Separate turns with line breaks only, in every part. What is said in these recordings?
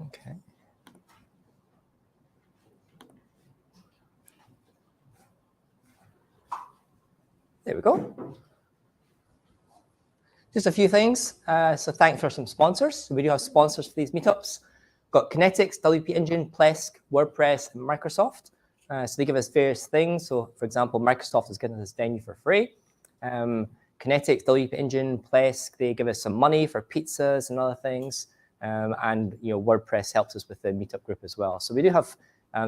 Okay. There we go. Just a few things. So thanks for some sponsors. We do have sponsors for these meetups. Got Kinetics, WP Engine, Plesk, WordPress, and Microsoft. So they give us various things. So for example, Microsoft is giving us this venue for free. Kinetics, WP Engine, Plesk, they give us some money for pizzas and other things. And WordPress helps us with the meetup group as well. So we do have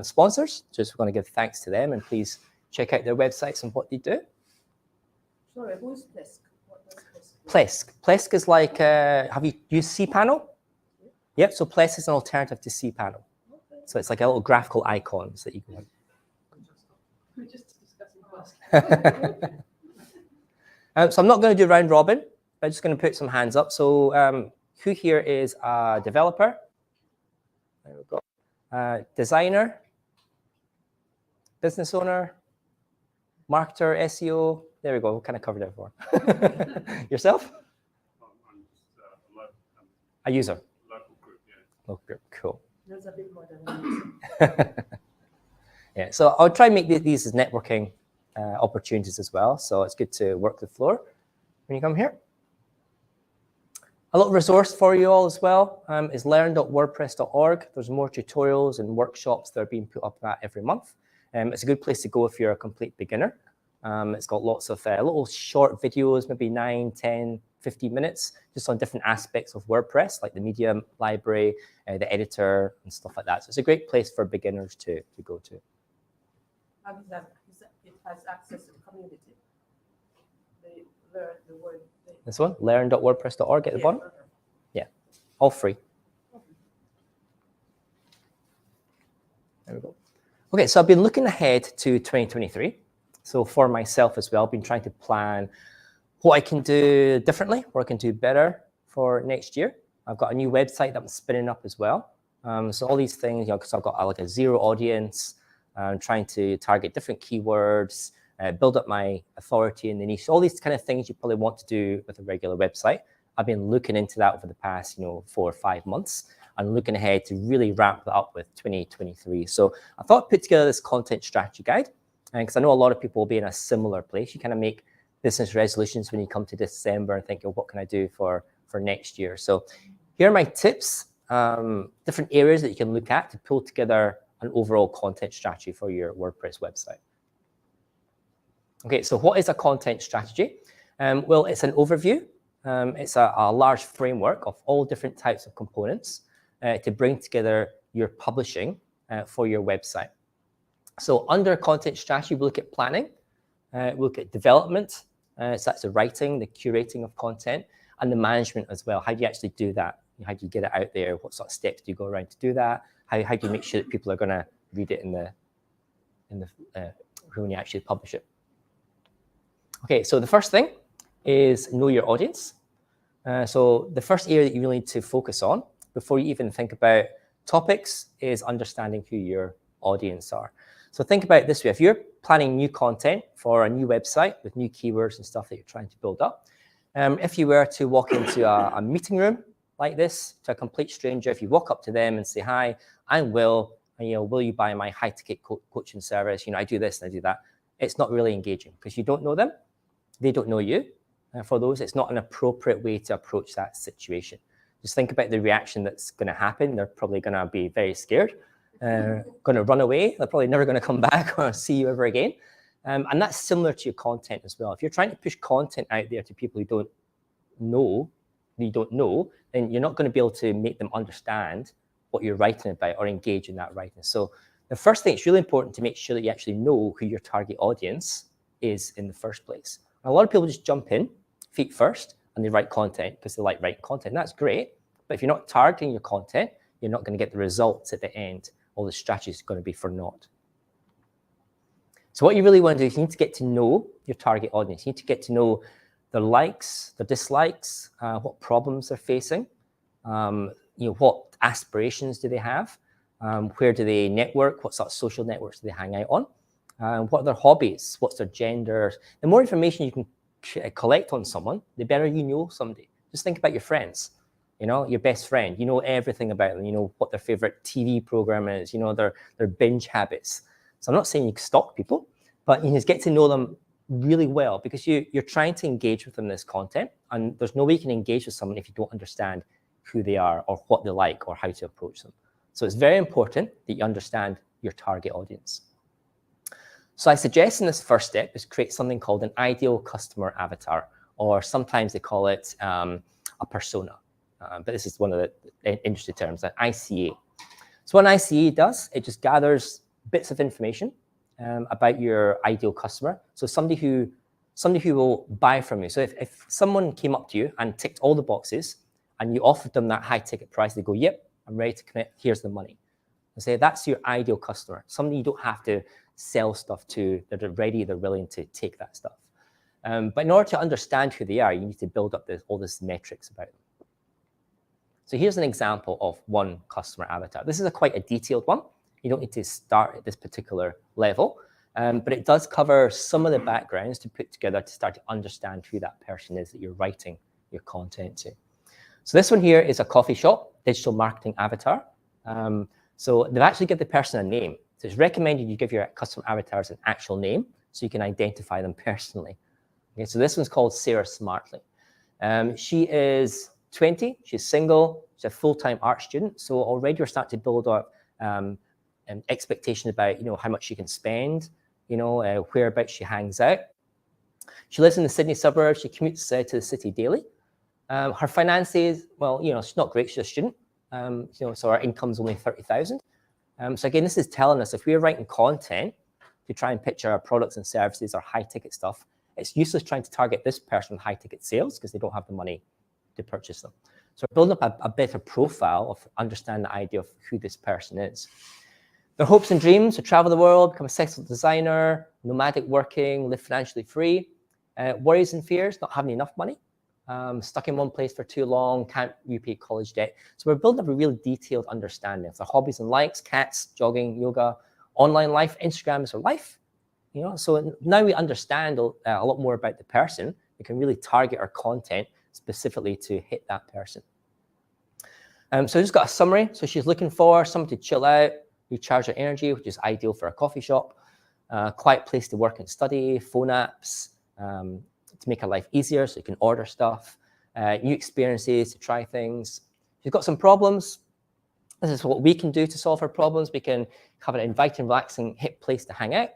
sponsors. Just want to give thanks to them, and please check out their websites and what they do.
Sorry, who's Plesk? What does
Plesk. Plesk is like, have you used cPanel? Yep, so Plesk is an alternative to cPanel. Okay. So it's like a little graphical icons that you can.
We're just discussing Plesk.
So I'm not going to do round robin. I'm just going to put some hands up. So who here is a developer? There we go. Designer, business owner, marketer, SEO. There we go. We kind of covered everyone. Yourself?
I'm just
a user.
Local group, yeah.
Local group, cool.
That's a bit more than a user.
Yeah, so I'll try and make these as networking opportunities as well. So it's good to work the floor when you come here. A little resource for you all as well is learn.wordpress.org. There's more tutorials and workshops that are being put up that every month. It's a good place to go if you're a complete beginner. It's got lots of little short videos, maybe 9, 10, 15 minutes, just on different aspects of WordPress, like the media library, the editor, and stuff like that. So it's a great place for beginners to go to.
How is that? It has access to the community. They learn the word.
This one, learn.wordpress.org at the bottom.
Okay.
Yeah, all free. There we go. Okay, so I've been looking ahead to 2023. So for myself as well, I've been trying to plan what I can do differently, what I can do better for next year. I've got a new website that I'm spinning up as well. So all these things, because I've got like a zero audience, trying to target different keywords, build up my authority in the niche, all these kind of things you probably want to do with a regular website. I've been looking into that over the past, 4 or 5 months. I'm looking ahead to really ramp that up with 2023. So I thought I'd put together this content strategy guide, because I know a lot of people will be in a similar place. You kind of make business resolutions when you come to December and think, oh, what can I do for next year? So here are my tips, different areas that you can look at to pull together an overall content strategy for your WordPress website. Okay, so what is a content strategy? Well, it's an overview. It's a large framework of all different types of components to bring together your publishing for your website. So under content strategy, we look at planning, we look at development, so that's the writing, the curating of content, and the management as well. How do you actually do that? How do you get it out there? What sort of steps do you go around to do that? How do you make sure that people are going to read it when you actually publish it? Okay, so the first thing is know your audience. So the first area that you really need to focus on before you even think about topics is understanding who your audience are. So think about it this way. If you're planning new content for a new website with new keywords and stuff that you're trying to build up, if you were to walk into a meeting room like this to a complete stranger, if you walk up to them and say, hi, I'm Will, and, will you buy my high-ticket coaching service? I do this and I do that. It's not really engaging because you don't know them. They don't know you. For those, it's not an appropriate way to approach that situation. Just think about the reaction that's going to happen. They're probably going to be very scared, going to run away. They're probably never going to come back or see you ever again. And that's similar to your content as well. If you're trying to push content out there to people who don't know, then you're not going to be able to make them understand what you're writing about or engage in that writing. So the first thing, it's really important to make sure that you actually know who your target audience is in the first place. And a lot of people just jump in, feet first, and they write content because they like writing content. That's great. But if you're not targeting your content, you're not going to get the results at the end. All the strategy is going to be for naught. So what you really want to do is you need to get to know your target audience. You need to get to know their likes, their dislikes, what problems they're facing, what aspirations do they have, where do they network, what sort of social networks do they hang out on, what are their hobbies, what's their gender. The more information you can collect on someone, the better you know somebody. Just think about your friends. you know, your best friend. You know everything about them. You know what their favorite TV program is. You know their binge habits. So I'm not saying you stalk people, but you just get to know them really well, because you're trying to engage with them in this content, and there's no way you can engage with someone if you don't understand who they are or what they like or how to approach them. So it's very important that you understand your target audience. So I suggest in this first step is create something called an ideal customer avatar, or sometimes they call it a persona. But this is one of the industry terms, an ICA. So what an ICA does, it just gathers bits of information about your ideal customer. So somebody who will buy from you. So if someone came up to you and ticked all the boxes and you offered them that high ticket price, they go, yep, I'm ready to commit, here's the money. And say that's your ideal customer, somebody you don't have to sell stuff to, that are ready, they're willing to take that stuff. But in order to understand who they are, you need to build up all this metrics about them. So here's an example of one customer avatar. This is quite a detailed one. You don't need to start at this particular level, but it does cover some of the backgrounds to put together to start to understand who that person is that you're writing your content to. So this one here is a coffee shop digital marketing avatar. So they've actually given the person a name. So it's recommended you give your customer avatars an actual name so you can identify them personally. Okay, so this one's called Sarah Smartly. She is 20, she's single, she's a full-time art student. So already we're starting to build up an expectation about, you know, how much she can spend, you know, whereabouts she hangs out. She lives in the Sydney suburbs. She commutes to the city daily. Her finances, well, you know, she's not great. She's a student, you know, so her income's only 30,000. So again, this is telling us if we're writing content to try and picture our products and services or high-ticket stuff, it's useless trying to target this person with high-ticket sales because they don't have the money to purchase them. So we're building up a better profile of understanding the idea of who this person is. Their hopes and dreams: to travel the world, become a successful designer, nomadic working, live financially free. Worries and fears: not having enough money, stuck in one place for too long, can't repay college debt. So we're building up a really detailed understanding of their hobbies and likes: cats, jogging, yoga, online life, Instagram is their life. You know, so now we understand a lot more about the person. We can really target our content specifically to hit that person. So I just got a summary. So she's looking for someone to chill out, recharge her energy, which is ideal for a coffee shop, quiet place to work and study, phone apps to make her life easier so you can order stuff, new experiences to try things. She's got some problems. This is what we can do to solve her problems. We can have an inviting, relaxing, hip place to hang out.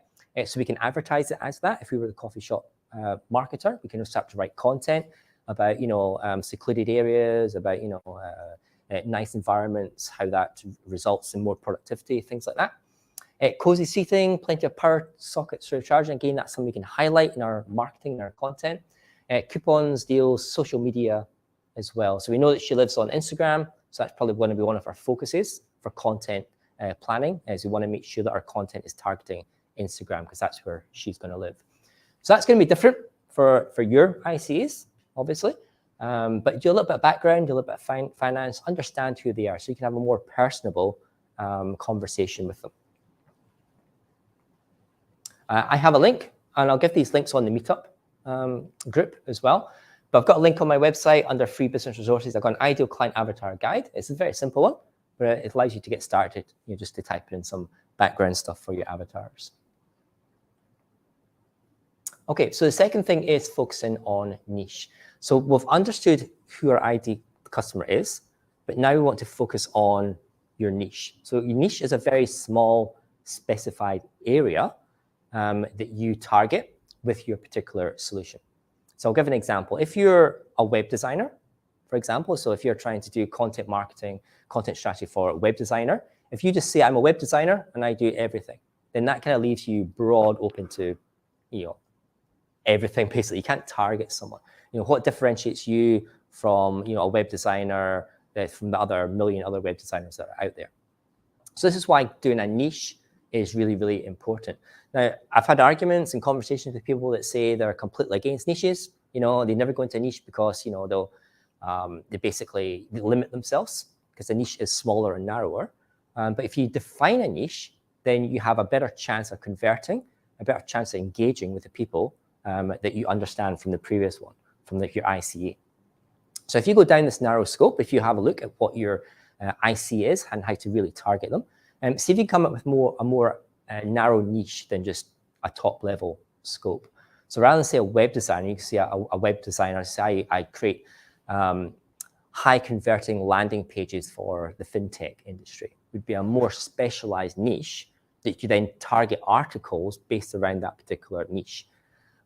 So we can advertise it as that. If we were the coffee shop marketer, we can start to write content about, you know, secluded areas, about, you know, nice environments, how that results in more productivity, things like that. Cozy seating, plenty of power sockets for charging. Again, that's something we can highlight in our marketing and our content. Coupons, deals, social media as well. So we know that she lives on Instagram, so that's probably going to be one of our focuses for content planning, as we want to make sure that our content is targeting Instagram, because that's where she's going to live. So that's going to be different for your ICs, obviously. But do a little bit of background, do a little bit of finance, understand who they are, so you can have a more personable conversation with them. I have a link, and I'll give these links on the Meetup group as well. But I've got a link on my website under free business resources. I've got an ideal client avatar guide. It's a very simple one, but it allows you to get started, you know, just to type in some background stuff for your avatars. Okay, so the second thing is focusing on niche. So we've understood who our ideal customer is, but now we want to focus on your niche. So your niche is a very small, specified area that you target with your particular solution. So I'll give an example. If you're a web designer, for example, so if you're trying to do content marketing, content strategy for a web designer, if you just say, I'm a web designer and I do everything, then that kind of leaves you broad open to, you know, everything basically. You can't target someone. You know, what differentiates you from, you know, a web designer from the other million other web designers that are out there? So this is why doing a niche is really, really important. Now, I've had arguments and conversations with people that say they're completely against niches. You know, they never go into a niche because, you know, they basically limit themselves because the niche is smaller and narrower. But if you define a niche, then you have a better chance of converting, a better chance of engaging with the people that you understand from the previous one, from your ICA. So if you go down this narrow scope, if you have a look at what your IC is and how to really target them, see if you come up with a more narrow niche than just a top-level scope. So rather than say a web designer, you can see a web designer say I create high-converting landing pages for the fintech industry. It would be a more specialized niche that you then target articles based around that particular niche.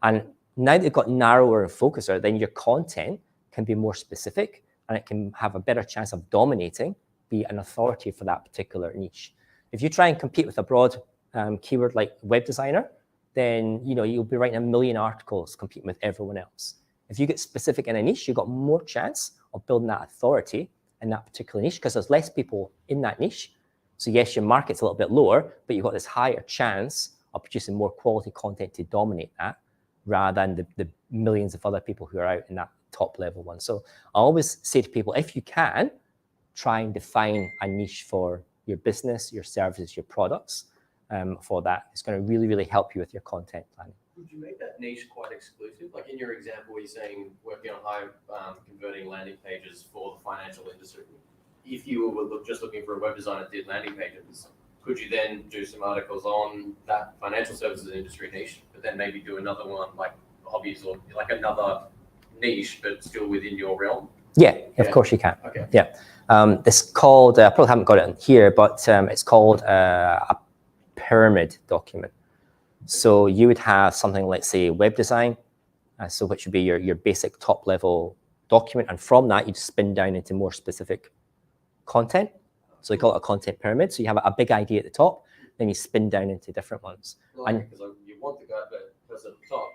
And now that you've got narrower and focuser, then your content can be more specific and it can have a better chance of dominating, be an authority for that particular niche. If you try and compete with a broad keyword like web designer, then you'll be writing a million articles competing with everyone else. If you get specific in a niche, you've got more chance of building that authority in that particular niche because there's less people in that niche. So yes, your market's a little bit lower, but you've got this higher chance of producing more quality content to dominate that rather than the millions of other people who are out in that top level one. So I always say to people, if you can, try and define a niche for your business, your services, your products for that. It's going to really, really help you with your content planning.
Would you make that niche quite exclusive? Like in your example, you're saying working on high converting landing pages for the financial industry. If you were just looking for a web designer that did landing pages, could you then do some articles on that financial services industry niche, but then maybe do another one like hobbies or like another niche, but still within your realm?
Yeah, of course you can.
Okay.
Yeah. It's called, I probably haven't got it in here, but it's called a pyramid document. So you would have something like, say, web design, so which would be your basic top level document. And from that, you'd spin down into more specific content. So they call it a content pyramid. So you have a big idea at the top, then you spin down into different ones.
Because you want the person at the top,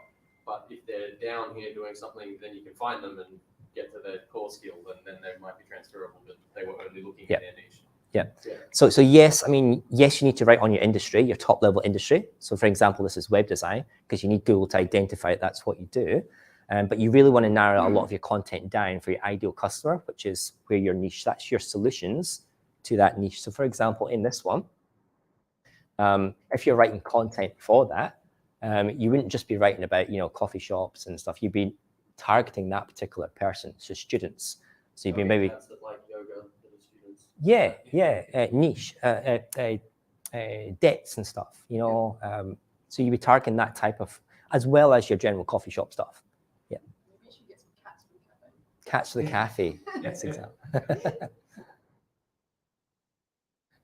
but if they're down here doing something, then you can find them and get to their core skill, and then they might be transferable, but they were only looking at their niche.
Yeah. So yes, I mean, yes, you need to write on your industry, your top level industry. So for example, this is web design because you need Google to identify that's what you do. But you really want to narrow a lot of your content down for your ideal customer, which is where your niche, that's your solutions to that niche. So for example, in this one, if you're writing content for that, you wouldn't just be writing about, coffee shops and stuff. You'd be targeting that particular person, so students. So you'd be maybe
like yoga for the students.
niche, debts and stuff. So you'd be targeting that type of, as well as your general coffee shop stuff. Yeah.
Maybe you should get some cats from the cafe.
Cats for the cafe. That's exactly.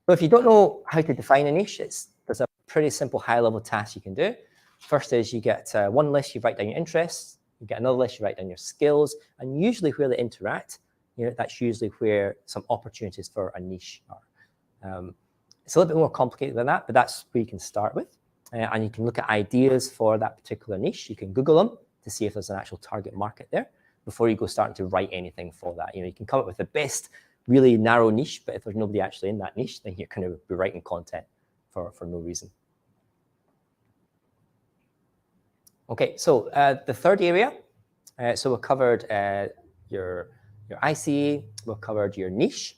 So if you don't know how to define a niche, there's a pretty simple high-level task you can do. First is you get one list, you write down your interests. You get another list, you write down your skills, and usually where they interact, that's usually where some opportunities for a niche are. It's a little bit more complicated than that, but that's where you can start with. And you can look at ideas for that particular niche. You can Google them to see if there's an actual target market there before you go starting to write anything for that. You can come up with the best really narrow niche, but if there's nobody actually in that niche, then you're going to be writing content for no reason. Okay, so the third area, so we've covered your ICE, we've covered your niche.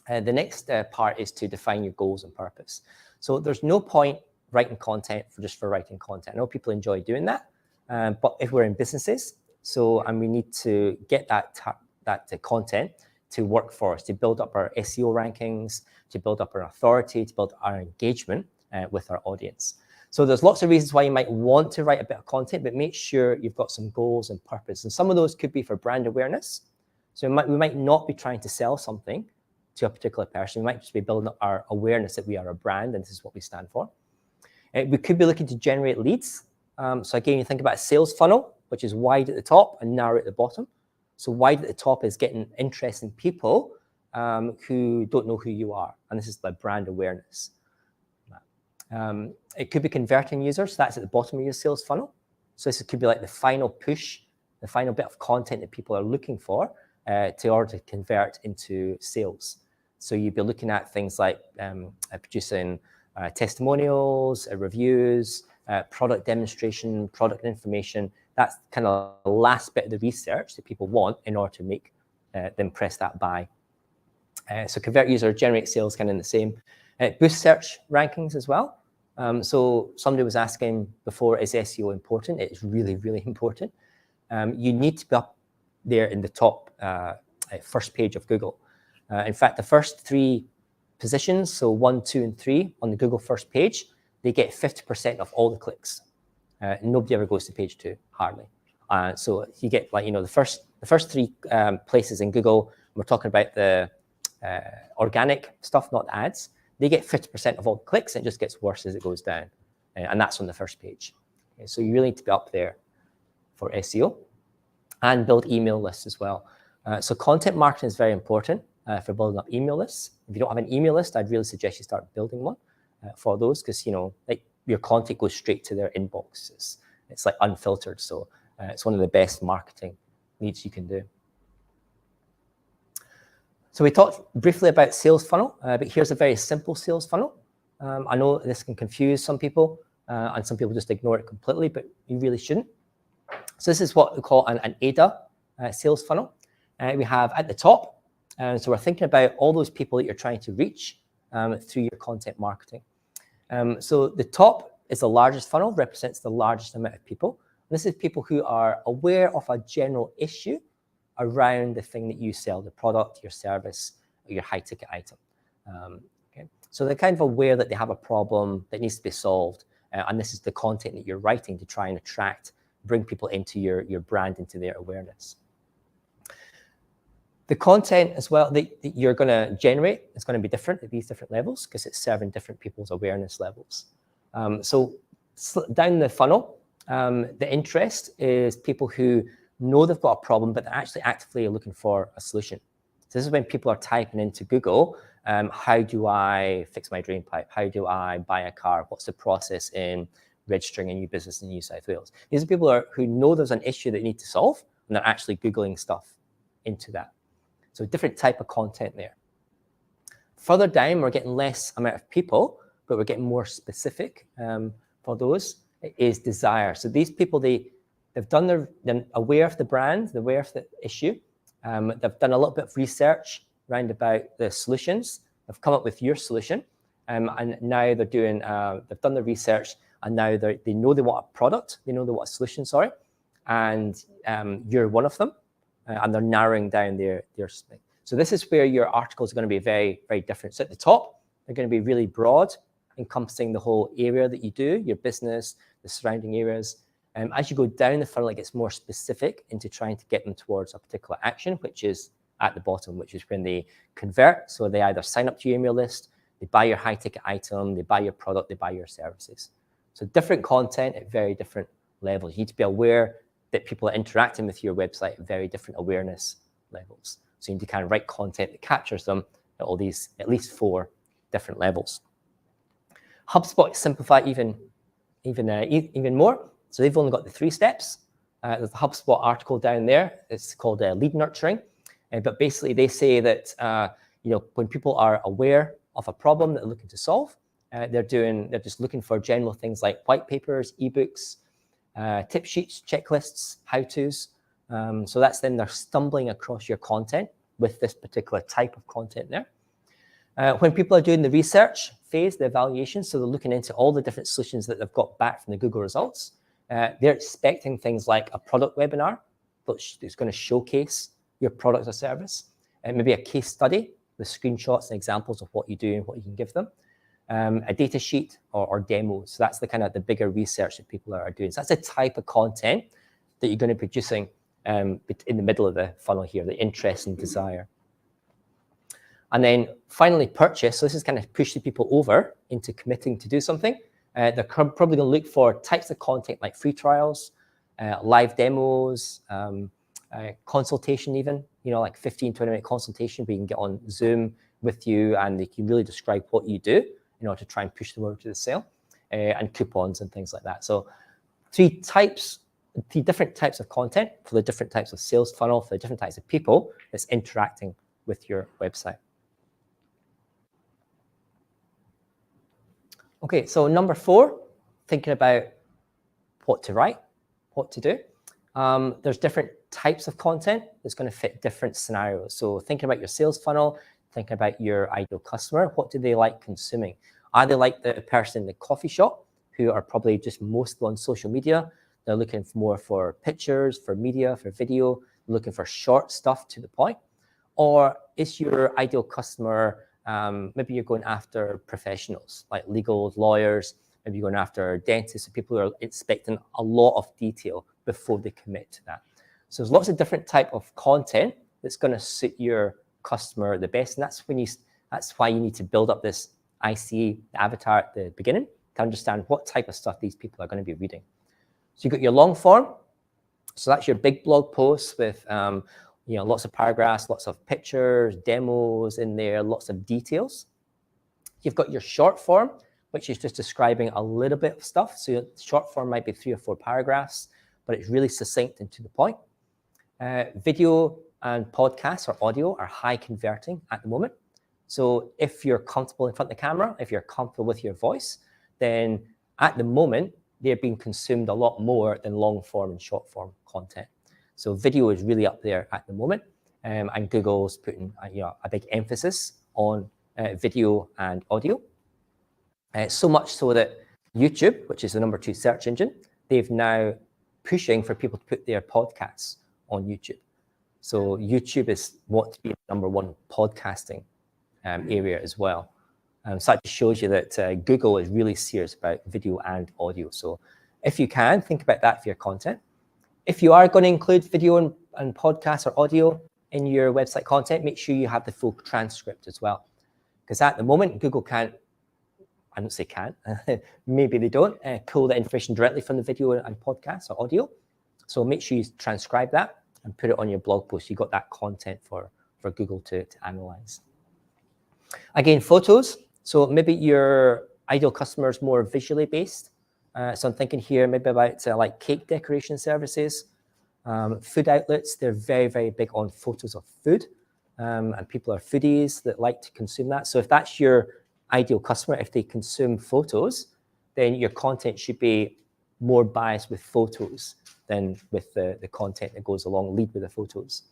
The next part is to define your goals and purpose. So there's no point writing content just for writing content. I know people enjoy doing that, but if we're in businesses, and we need to get that content to work for us, to build up our SEO rankings, to build up our authority, to build our engagement with our audience. So there's lots of reasons why you might want to write a bit of content, but make sure you've got some goals and purpose. And some of those could be for brand awareness. So we might not be trying to sell something to a particular person. We might just be building up our awareness that we are a brand and this is what we stand for. We could be looking to generate leads. So again, you think about a sales funnel, which is wide at the top and narrow at the bottom. So wide at the top is getting interesting people who don't know who you are. And this is like brand awareness. It could be converting users. That's at the bottom of your sales funnel. So this could be like the final push, the final bit of content that people are looking for in order to convert into sales. So you'd be looking at things like producing testimonials, reviews, product demonstration, product information. That's kind of the last bit of the research that people want in order to make them press that buy. So convert user, generate sales, kind of in the same. Boost search rankings as well. So somebody was asking before, is SEO important? It's really, really important. You need to be up there in the top first page of Google. In fact, the first 3 positions, so 1, 2, and 3 on the Google first page, they get 50% of all the clicks. Nobody ever goes to page 2, hardly. So you get, like, the first 3 places in Google. We're talking about the organic stuff, not ads. They get 50% of all the clicks, and it just gets worse as it goes down. And that's on the first page. Okay, so you really need to be up there for SEO and build email lists as well. So content marketing is very important for building up email lists. If you don't have an email list, I'd really suggest you start building one for those, because like your content goes straight to their inboxes. It's like unfiltered, so it's one of the best marketing leads you can do. So we talked briefly about sales funnel, but here's a very simple sales funnel. I know this can confuse some people, and some people just ignore it completely, but you really shouldn't. So this is what we call an ADA sales funnel. We have at the top, so we're thinking about all those people that you're trying to reach through your content marketing. So the top is the largest funnel, represents the largest amount of people. And this is people who are aware of a general issue around the thing that you sell, the product, your service, or your high-ticket item. Okay? So they're kind of aware that they have a problem that needs to be solved, and this is the content that you're writing to try and attract, bring people into your brand, into their awareness. The content as well that you're going to generate is going to be different at these different levels, because it's serving different people's awareness levels. So down the funnel, the interest is people who know they've got a problem, but they're actually actively looking for a solution. So this is when people are typing into Google, how do I fix my drain pipe? How do I buy a car? What's the process in registering a new business in New South Wales? These are people who know there's an issue that they need to solve, and they're actually Googling stuff into that. So different type of content there. Further down, we're getting less amount of people, but we're getting more specific for those, is desire. So these people, they're aware of the brand, they're aware of the issue. They've done a little bit of research around about the solutions. They've come up with your solution, and now they're doing, they've done the research, and now they know they want a product, they know they want a solution, sorry, and you're one of them, and they're narrowing down their spec. So this is where your articles are going to be very, very different. So at the top, they're going to be really broad, encompassing the whole area that you do, your business, the surrounding areas. As you go down the funnel, it gets more specific into trying to get them towards a particular action, which is at the bottom, which is when they convert. So they either sign up to your email list, they buy your high-ticket item, they buy your product, they buy your services. So different content at very different levels. You need to be aware that people are interacting with your website at very different awareness levels. So you need to kind of write content that captures them at all these, at least 4 different levels. HubSpot simplify even more. So they've only got the 3 steps. There's the HubSpot article down there. It's called lead nurturing. But basically, they say that when people are aware of a problem that they're looking to solve, they're just looking for general things like white papers, ebooks, tip sheets, checklists, how-tos. So that's then they're stumbling across your content with this particular type of content there. When people are doing the research phase, the evaluation, so they're looking into all the different solutions that they've got back from the Google results, they're expecting things like a product webinar, which is going to showcase your product or service, and maybe a case study with screenshots and examples of what you do and what you can give them, a data sheet or demos. So that's the kind of the bigger research that people are doing. So that's the type of content that you're going to be producing in the middle of the funnel here, the interest and desire. And then finally, purchase. So this is kind of pushing people over into committing to do something. They're probably going to look for types of content like free trials, live demos, consultation even, like 15, 20-minute consultation where you can get on Zoom with you and they can really describe what you do in order to try and push them over to the sale, and coupons and things like that. So 3 different types of content for the different types of sales funnel, for the different types of people that's interacting with your website. Okay, so number 4, thinking about what to write, what to do. There's different types of content that's going to fit different scenarios. So thinking about your sales funnel, thinking about your ideal customer, what do they like consuming? Are they like the person in the coffee shop who are probably just mostly on social media? They're looking more for pictures, for media, for video. looking for short stuff to the point? Or is your ideal customer, maybe you're going after professionals like legal lawyers, maybe you're going after dentists, people who are expecting a lot of detail before they commit to that. So there's lots of different type of content that's going to suit your customer the best, and that's why you need to build up this ICA avatar at the beginning to understand what type of stuff these people are going to be reading. So you've got your long form. So that's your big blog posts with lots of paragraphs, lots of pictures, demos in there, lots of details. You've got your short form, which is just describing a little bit of stuff. So your short form might be 3 or 4 paragraphs, but it's really succinct and to the point. Video and podcasts or audio are high converting at the moment. So if you're comfortable in front of the camera, if you're comfortable with your voice, then at the moment, they're being consumed a lot more than long form and short form content. So video is really up there at the moment, and Google's putting a big emphasis on video and audio. So much so that YouTube, which is the number 2 search engine, they've now pushing for people to put their podcasts on YouTube. So YouTube is what to be the number 1 podcasting area as well. So that just shows you that Google is really serious about video and audio. So if you can, think about that for your content. If you are going to include video and podcasts or audio in your website content, make sure you have the full transcript as well. Because at the moment, Google can't, I don't say can't, maybe they don't, pull the information directly from the video and podcasts or audio. So make sure you transcribe that and put it on your blog post. You got that content for Google to analyze. Again, photos. So maybe your ideal customer is more visually based. So I'm thinking here maybe about like cake decoration services, food outlets. They're very, very big on photos of food, and people are foodies that like to consume that. So if that's your ideal customer, if they consume photos, then your content should be more biased with photos than with the content that goes along. Lead with the photos.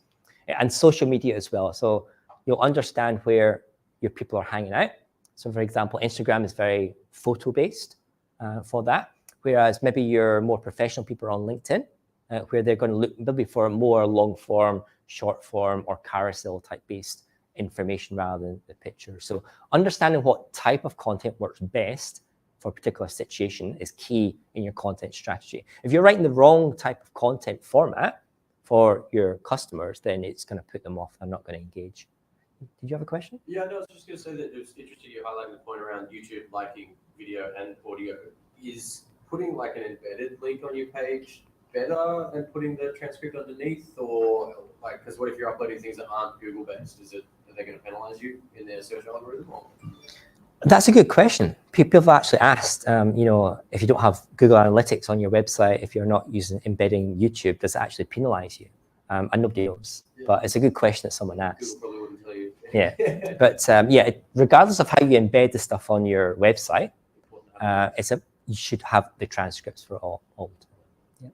And social media as well. So you'll understand where your people are hanging out. So for example, Instagram is very photo-based for that, whereas maybe your more professional people are on LinkedIn, where they're going to look maybe for more long form, short form, or carousel type based information rather than the picture. So understanding what type of content works best for a particular situation is key in your content strategy. If you're writing the wrong type of content format for your customers, then it's going to put them off. They're not going to engage. Did you have a question?
Yeah, no, I was just going to say that it was interesting you highlighting the point around YouTube liking video and audio. Is putting like an embedded link on your page better than putting the transcript underneath? Or like, because what if you're uploading things that aren't Google based? Are they going to penalize you in their search algorithm? Or?
That's a good question. People have actually asked, if you don't have Google Analytics on your website, if you're not embedding YouTube, does it actually penalize you? And nobody knows. Yeah. But it's a good question that someone asked.
Google probably wouldn't tell you.
Yeah, but regardless of how you embed the stuff on your website, you should have the transcripts for all the time. Yeah.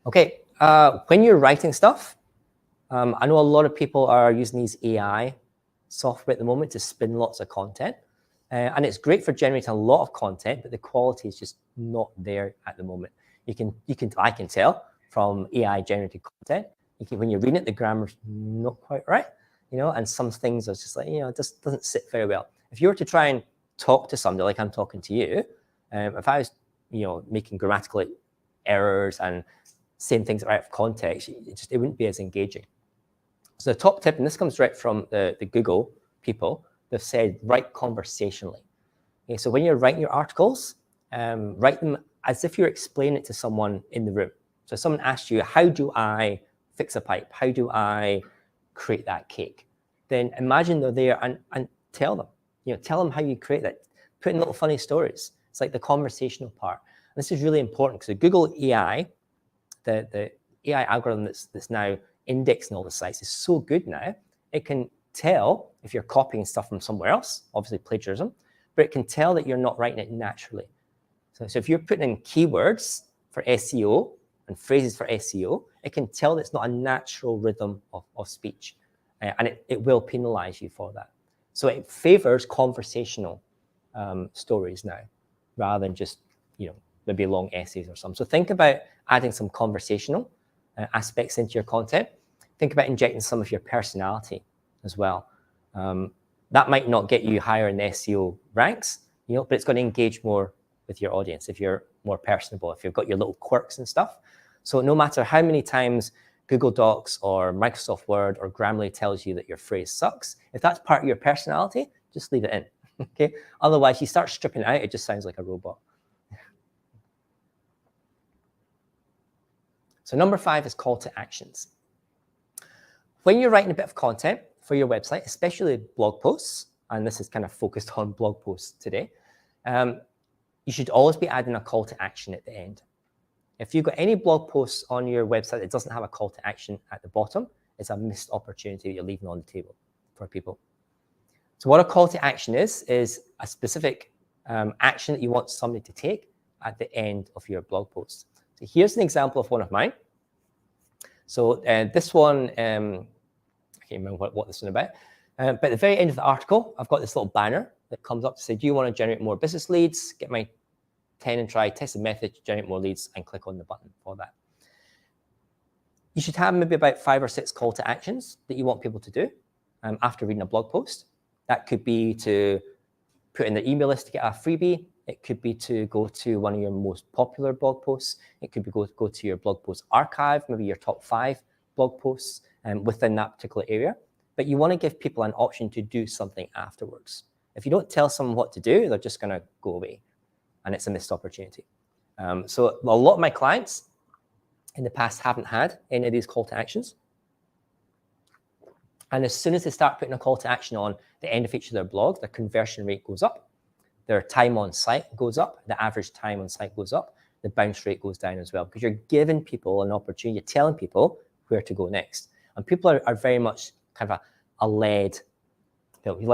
Okay, when you're writing stuff, I know a lot of people are using these AI software at the moment to spin lots of content, and it's great for generating a lot of content, but the quality is just not there at the moment. I can tell from AI generated content. When you're reading it, the grammar's not quite right, and some things are just like, it just doesn't sit very well. If you were to try and talk to somebody like I'm talking to you, if I was, making grammatical errors and saying things out of context, it wouldn't be as engaging. So the top tip, and this comes right from the Google people, they've said write conversationally. Okay, so when you're writing your articles, write them as if you're explaining it to someone in the room. So someone asks you, how do I fix a pipe? How do I create that cake? Then imagine they're there and tell them. Tell them how you create that. Put in little funny stories. It's like the conversational part. And this is really important because the Google AI, the AI algorithm that's now indexing all the sites is so good now. It can tell if you're copying stuff from somewhere else, obviously plagiarism, but it can tell that you're not writing it naturally. So if you're putting in keywords for SEO and phrases for SEO, it can tell that it's not a natural rhythm of speech, and it will penalize you for that. So it favors conversational stories now, rather than just maybe long essays or something. So think about adding some conversational aspects into your content. Think about injecting some of your personality as well. That might not get you higher in the SEO ranks, but it's going to engage more with your audience if you're more personable, if you've got your little quirks and stuff. So no matter how many times Google Docs or Microsoft Word or Grammarly tells you that your phrase sucks, if that's part of your personality, just leave it in, okay? Otherwise, you start stripping it out, it just sounds like a robot. So number 5 is call to actions. When you're writing a bit of content for your website, especially blog posts, and this is kind of focused on blog posts today, you should always be adding a call to action at the end. If you've got any blog posts on your website that doesn't have a call to action at the bottom, it's a missed opportunity that you're leaving on the table for people. So what a call to action is a specific action that you want somebody to take at the end of your blog post. So here's an example of one of mine. So this one, I can't remember what this is about, but at the very end of the article, I've got this little banner that comes up to say, do you want to generate more business leads? Get my 10 and try tested method to generate more leads, and click on the button for that. You should have maybe about 5 or 6 call to actions that you want people to do after reading a blog post. That could be to put in the email list to get a freebie. It could be to go to one of your most popular blog posts. It could be go to your blog post archive, maybe your top 5 blog posts within that particular area. But you want to give people an option to do something afterwards. If you don't tell someone what to do, they're just going to go away, and it's a missed opportunity. So a lot of my clients in the past haven't had any of these call to actions. And as soon as they start putting a call to action on the end of each of their blogs, their conversion rate goes up, their time on site goes up, the average time on site goes up, the bounce rate goes down as well, because you're giving people an opportunity, you're telling people where to go next. And people are very much kind of a led, people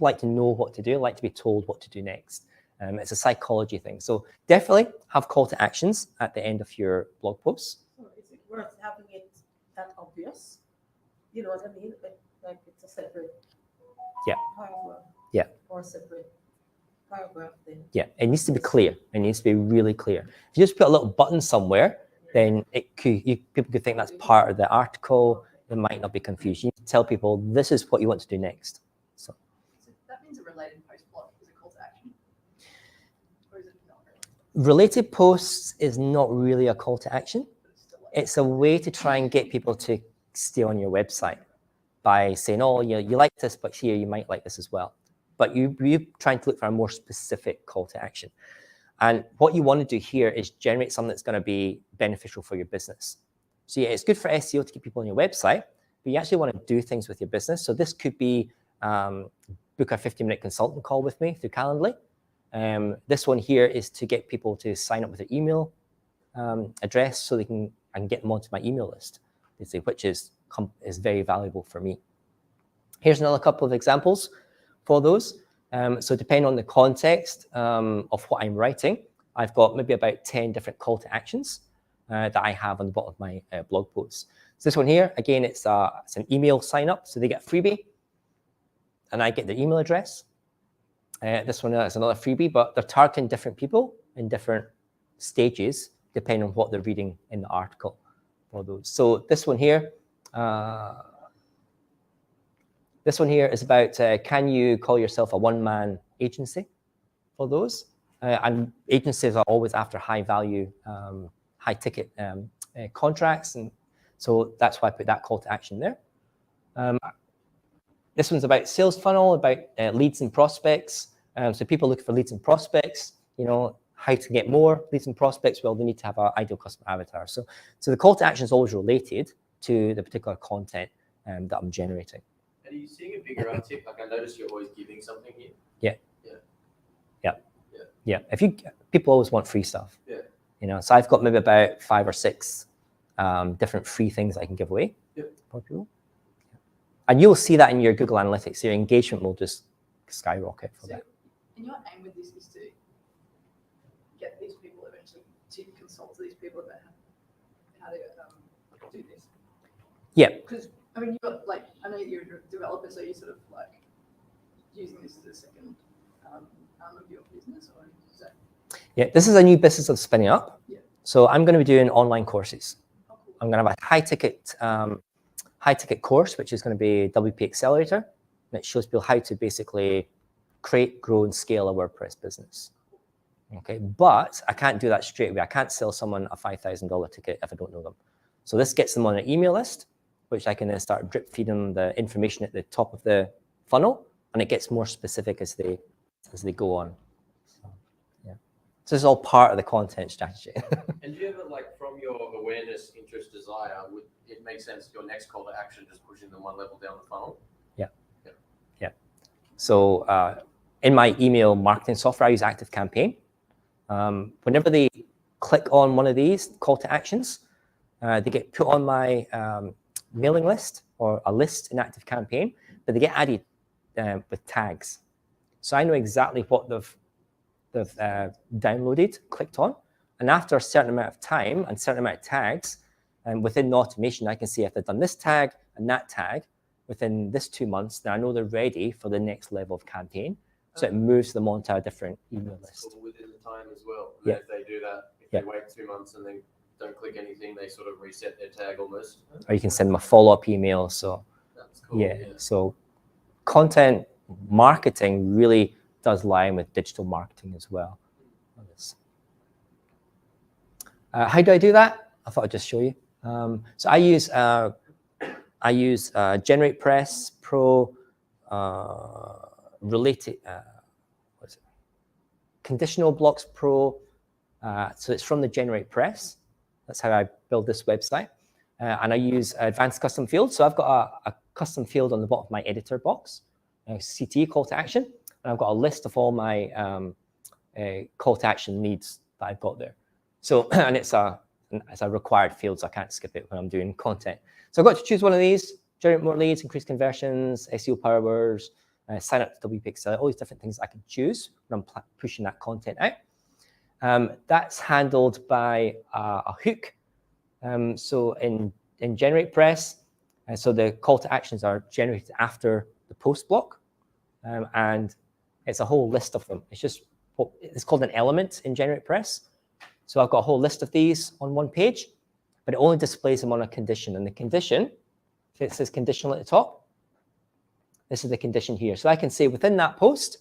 like to know what to do, like to be told what to do next. It's a psychology thing. So definitely have call to actions at the end of your blog posts.
So is it worth having it that obvious? You know what I mean? Like it's a separate paragraph.
Yeah.
Or separate paragraph then.
Yeah, it needs to be clear. It needs to be really clear. If you just put a little button somewhere, then people could think that's part of the article. They might not be confused. You need to tell people this is what you want to do next. So
that means a related post block is a call to action? Or is it not really?
Related posts is not really a call to action. It's a way to try and get people to stay on your website by saying, oh, you like this, but here you might like this as well. But you're trying to look for a more specific call to action. And what you want to do here is generate something that's going to be beneficial for your business. So yeah, it's good for SEO to get people on your website, but you actually want to do things with your business. So this could be book a 15-minute consultant call with me through Calendly. This one here is to get people to sign up with their email address so I can get them onto my email list, which is very valuable for me. Here's another couple of examples for those. So depending on the context of what I'm writing, I've got maybe about 10 different call to actions that I have on the bottom of my blog posts. So this one here, again, it's an email sign up, so they get a freebie, and I get their email address. This one is another freebie, but they're targeting different people in different stages, depending on what they're reading in the article for those. So this one here, is about, can you call yourself a one-man agency for those? And agencies are always after high-value, high-ticket contracts, and so that's why I put that call to action there. This one's about sales funnel, about leads and prospects. So people looking for leads and prospects, how to get more leads and prospects. Well, they need to have an ideal customer avatar. So the call to action is always related to the particular content that I'm generating.
And are you seeing a bigger uptick? Like I noticed you're always giving something here.
Yeah. People always want free stuff.
Yeah.
So I've got maybe about 5 or 6 different free things I can give away for people. And you'll see that in your Google Analytics. Your engagement will just skyrocket for that.
And your aim with this is to get these people eventually to consult to these people about how to do this.
Yeah.
Because I mean, I know you're a developer, so you're sort of like using this as a second arm of your business, or is that?
Yeah, this is a new business I'm spinning up.
Yeah.
So I'm going to be doing online courses.
Oh, cool.
I'm going to have a high ticket course, which is going to be WP Accelerator. And it shows people how to basically create, grow, and scale a WordPress business. Okay, but I can't do that straight away. I can't sell someone a $5,000 ticket if I don't know them. So this gets them on an email list, which I can then start drip feeding them the information at the top of the funnel, and it gets more specific as they go on. So, yeah. So this is all part of the content strategy.
And do you ever, like, from your awareness, interest, desire, would it make sense your next call to action just pushing them one level down the funnel?
Yeah. So in my email marketing software, I use ActiveCampaign. Whenever they click on one of these call to actions, they get put on my mailing list or a list in ActiveCampaign, but they get added with tags. So I know exactly what they've downloaded, clicked on, and after a certain amount of time and certain amount of tags, and within the automation, I can see if they've done this tag and that tag within this 2 months, then I know they're ready for the next level of campaign. So it moves them onto a different email list.
Cool, within the time as well. And
Yeah.
if they do that, if
Yeah.
they wait 2 months and they don't click anything, they sort of reset their tag almost.
Or you can send them a follow-up email. So
That's cool.
yeah, so content marketing really does lie with digital marketing as well. How do I do that? I thought I'd just show you. So I use GeneratePress Pro related. What is it? Conditional Blocks Pro. So it's from the GeneratePress. That's how I build this website. And I use advanced custom fields. So I've got a custom field on the bottom of my editor box, CTE call to action. And I've got a list of all my call to action needs that I've got there. So, and it's a required field, so I can't skip it when I'm doing content. So I've got to choose one of these: generate more leads, increase conversions, SEO power words, sign up to WPSyd, all these different things I can choose when I'm pushing that content out. That's handled by a hook. So in GeneratePress, so the call to actions are generated after the post block, and it's a whole list of them. It's called an element in GeneratePress. So I've got a whole list of these on one page, but it only displays them on a condition. And the condition, if it says conditional at the top, this is the condition here. So I can say within that post,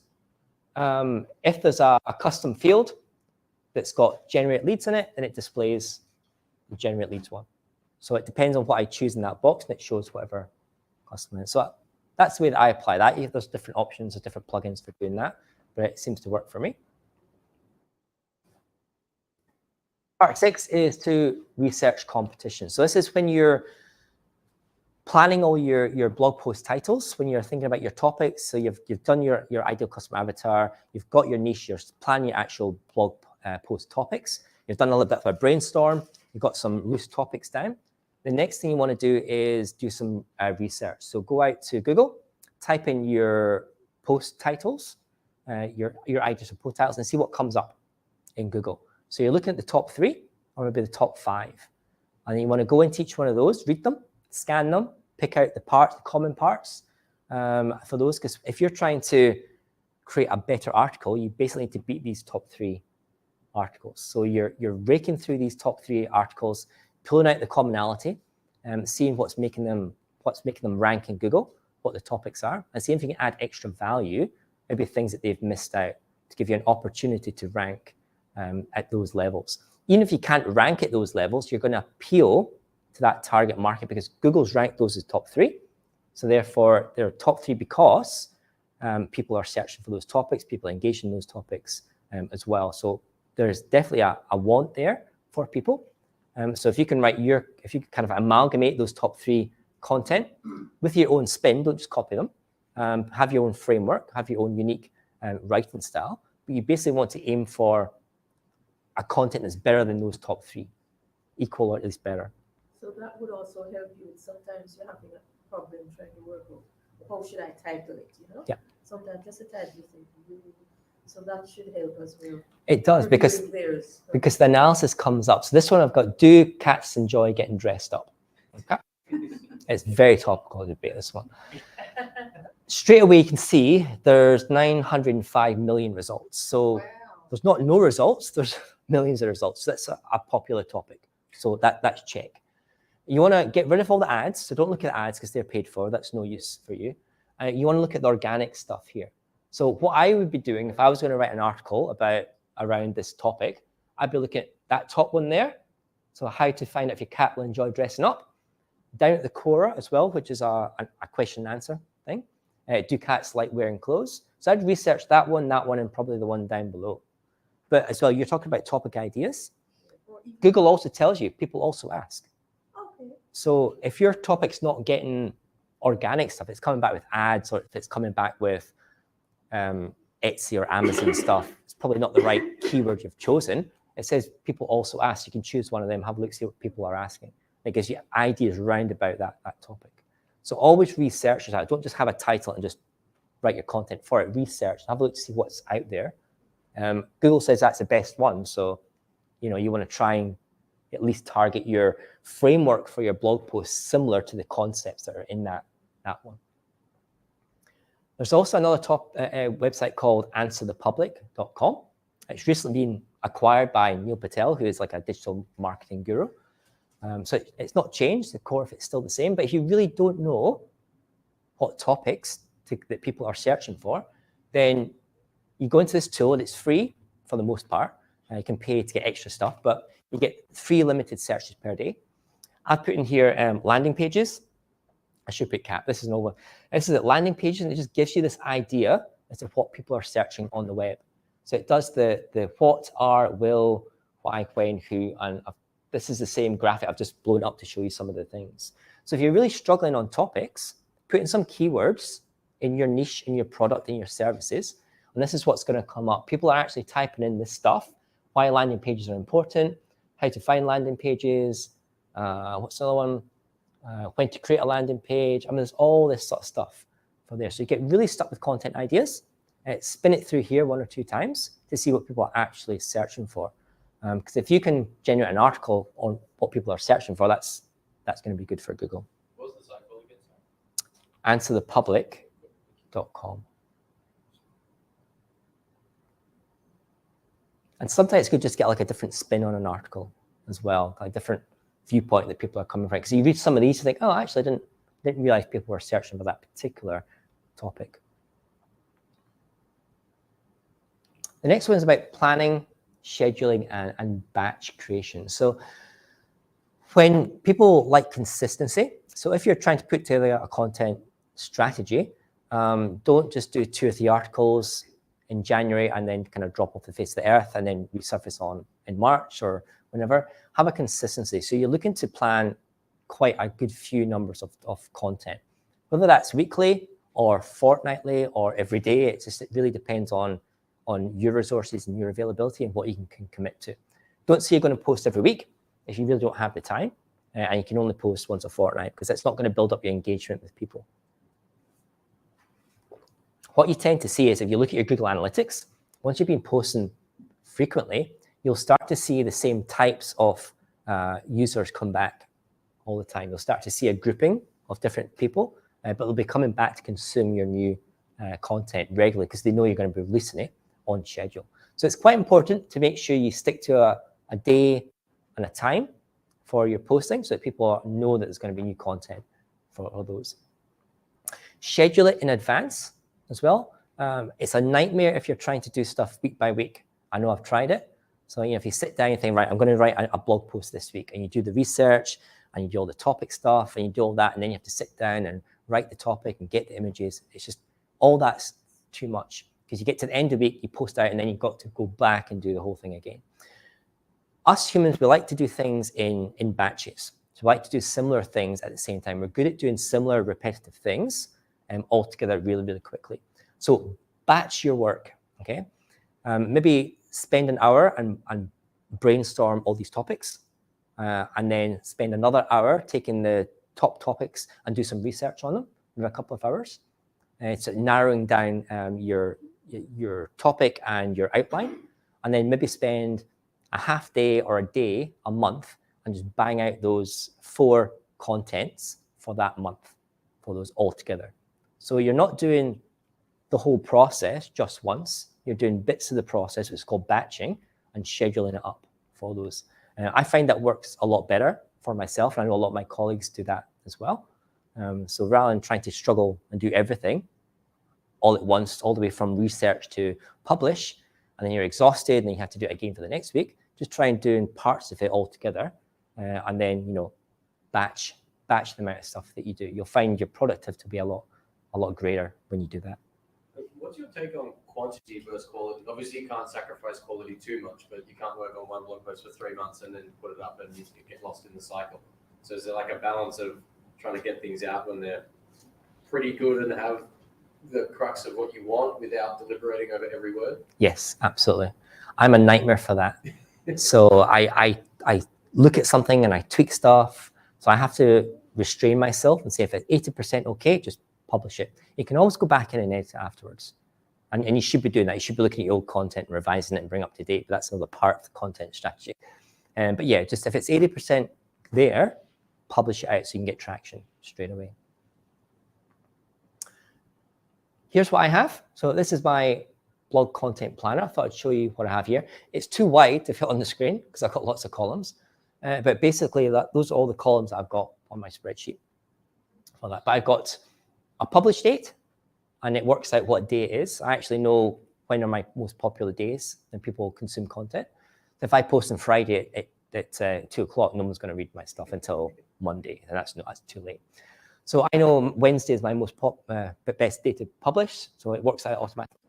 if there's a custom field that's got generate leads in it, then it displays the generate leads one. So it depends on what I choose in that box, and it shows whatever custom is. So that's the way that I apply that. There's different options, there's different plugins for doing that, but it seems to work for me. Part 6 is to research competition. So this is when you're planning all your blog post titles, when you're thinking about your topics. So you've done your ideal customer avatar, you've got your niche, you're planning your actual blog post topics. You've done a little bit of a brainstorm, you've got some loose topics down. The next thing you want to do is do some research. So go out to Google, type in your post titles, your ideas of post titles, and see what comes up in Google. So you're looking at the top 3 or maybe the top 5. And then you want to go into each one of those, read them, scan them, pick out the common parts for those. Because if you're trying to create a better article, you basically need to beat these top 3 articles. So you're raking through these top 3 articles, pulling out the commonality, seeing what's making them rank in Google, what the topics are, and seeing if you can add extra value, maybe things that they've missed out, to give you an opportunity to rank at those levels. Even if you can't rank at those levels, you're going to appeal to that target market because Google's ranked those as top 3. So therefore, they're top 3 because people are searching for those topics, people engage in those topics as well. So there's definitely a want there for people. So if you can if you kind of amalgamate those top 3 content with your own spin, don't just copy them. Have your own framework, have your own unique writing style, but you basically want to aim for a content that's better than those top 3, equal or at least better.
So that would also help you with sometimes you're having a problem trying to work out how should I title it, you know?
Yeah.
Sometimes just a title thing. So that should help as well.
It does because the analysis comes up. So this one I've got, do cats enjoy getting dressed up? Okay. It's very topical debate, this one. Straight away you can see there's 905 million results. So
Wow.
There's not no results, there's millions of results. So that's a popular topic. So that's check. You want to get rid of all the ads. So don't look at ads because they're paid for. That's no use for you. You want to look at the organic stuff here. So what I would be doing if I was going to write an article around this topic, I'd be looking at that top one there. So how to find out if your cat will enjoy dressing up. Down at the Quora as well, which is a question and answer thing. Do cats like wearing clothes? So I'd research that one, and probably the one down below. But as well, you're talking about topic ideas. Google also tells you, people also ask.
Okay.
So if your topic's not getting organic stuff, it's coming back with ads, or if it's coming back with Etsy or Amazon stuff, it's probably not the right keyword you've chosen. It says people also ask. You can choose one of them, have a look, see what people are asking. It gives you ideas round about that topic. So always research that. Don't just have a title and just write your content for it. Research, have a look to see what's out there. Google says that's the best one. So, you want to try and at least target your framework for your blog posts similar to the concepts that are in that one. There's also another website called answerthepublic.com. It's recently been acquired by Neil Patel, who is like a digital marketing guru. So it's not changed, the core of it's still the same, but if you really don't know what topics that people are searching for, then you go into this tool and it's free for the most part. You can pay to get extra stuff, but you get 3 limited searches per day. I've put in here landing pages. I should put cap. This is an over. This is a landing page, and it just gives you this idea as to what people are searching on the web. So it does the what, are, will, why, when, who, and this is the same graphic I've just blown up to show you some of the things. So if you're really struggling on topics, put in some keywords in your niche, in your product, in your services, and this is what's going to come up. People are actually typing in this stuff, why landing pages are important, how to find landing pages, what's another one? When to create a landing page. I mean, there's all this sort of stuff for there. So you get really stuck with content ideas, spin it through here 1 or 2 times to see what people are actually searching for. Because if you can generate an article on what people are searching for, that's going to be good for Google.
What was the site called again?
Answerthepublic.com. And sometimes it's good just to get like a different spin on an article as well, like a different viewpoint that people are coming from. Because you read some of these, you think, oh, actually, I didn't realize people were searching for that particular topic. The next one is about planning, scheduling, and batch creation. So when people like consistency, so if you're trying to put together a content strategy, don't just do 2 or 3 articles in January and then kind of drop off the face of the earth and then resurface in March or whenever. Have a consistency. So you're looking to plan quite a good few numbers of content, whether that's weekly or fortnightly or every day. It really depends on your resources and your availability and what you can commit to. Don't say you're going to post every week if you really don't have the time, and you can only post once a fortnight, because that's not going to build up your engagement with people. What you tend to see is if you look at your Google Analytics, once you've been posting frequently, you'll start to see the same types of users come back all the time. You'll start to see a grouping of different people, but they'll be coming back to consume your new content regularly because they know you're going to be releasing it on schedule. So it's quite important to make sure you stick to a day and a time for your posting so that people know that there's going to be new content for all those. Schedule it in advance as well. It's a nightmare if you're trying to do stuff week by week. I know I've tried it. So if you sit down and think, right, I'm going to write a blog post this week, and you do the research and you do all the topic stuff and you do all that, and then you have to sit down and write the topic and get the images. It's just all that's too much, because you get to the end of the week, you post out, and then you've got to go back and do the whole thing again. Us humans, we like to do things in batches. So we like to do similar things at the same time. We're good at doing similar repetitive things all together really, really quickly. So batch your work, okay? Maybe spend an hour and brainstorm all these topics, and then spend another hour taking the top topics and do some research on them in a couple of hours. It's narrowing down your topic and your outline, and then maybe spend a half day or a day a month and just bang out those 4 contents for that month, for those all together. So you're not doing the whole process just once. you're doing bits of the process, which is called batching, and scheduling it up for those. I find that works a lot better for myself, and I know a lot of my colleagues do that as well. So rather than trying to struggle and do everything all at once, all the way from research to publish, and then you're exhausted, and then you have to do it again for the next week, just try and doing parts of it all together, and then, you know, batch the amount of stuff that you do. You'll find your productivity to be a lot greater when you do that.
What's your take on quantity versus quality? Obviously, you can't sacrifice quality too much, but you can't work on one blog post for 3 months and then put it up and you get lost in the cycle. So is there like a balance of trying to get things out when they're pretty good and have the crux of what you want without deliberating over every word?
Yes, absolutely. I'm a nightmare for that. So I look at something and I tweak stuff. So I have to restrain myself and say, if it's 80% okay, just publish it. You can always go back in and edit it afterwards. And you should be doing that. You should be looking at your old content and revising it and bring it up to date. But that's another part of the content strategy. But yeah, just if it's 80% there, publish it out so you can get traction straight away. Here's what I have. So this is my blog content planner. I thought I'd show you what I have here. It's too wide to fit on the screen because I've got lots of columns. But basically, those are all the columns that I've got on my spreadsheet for that. But I've got a publish date, and it works out what day it is. I actually know when are my most popular days when people consume content. If I post on Friday at 2 o'clock, no one's going to read my stuff until Monday, and that's too late. So I know Wednesday is my most best day to publish, so it works out automatically.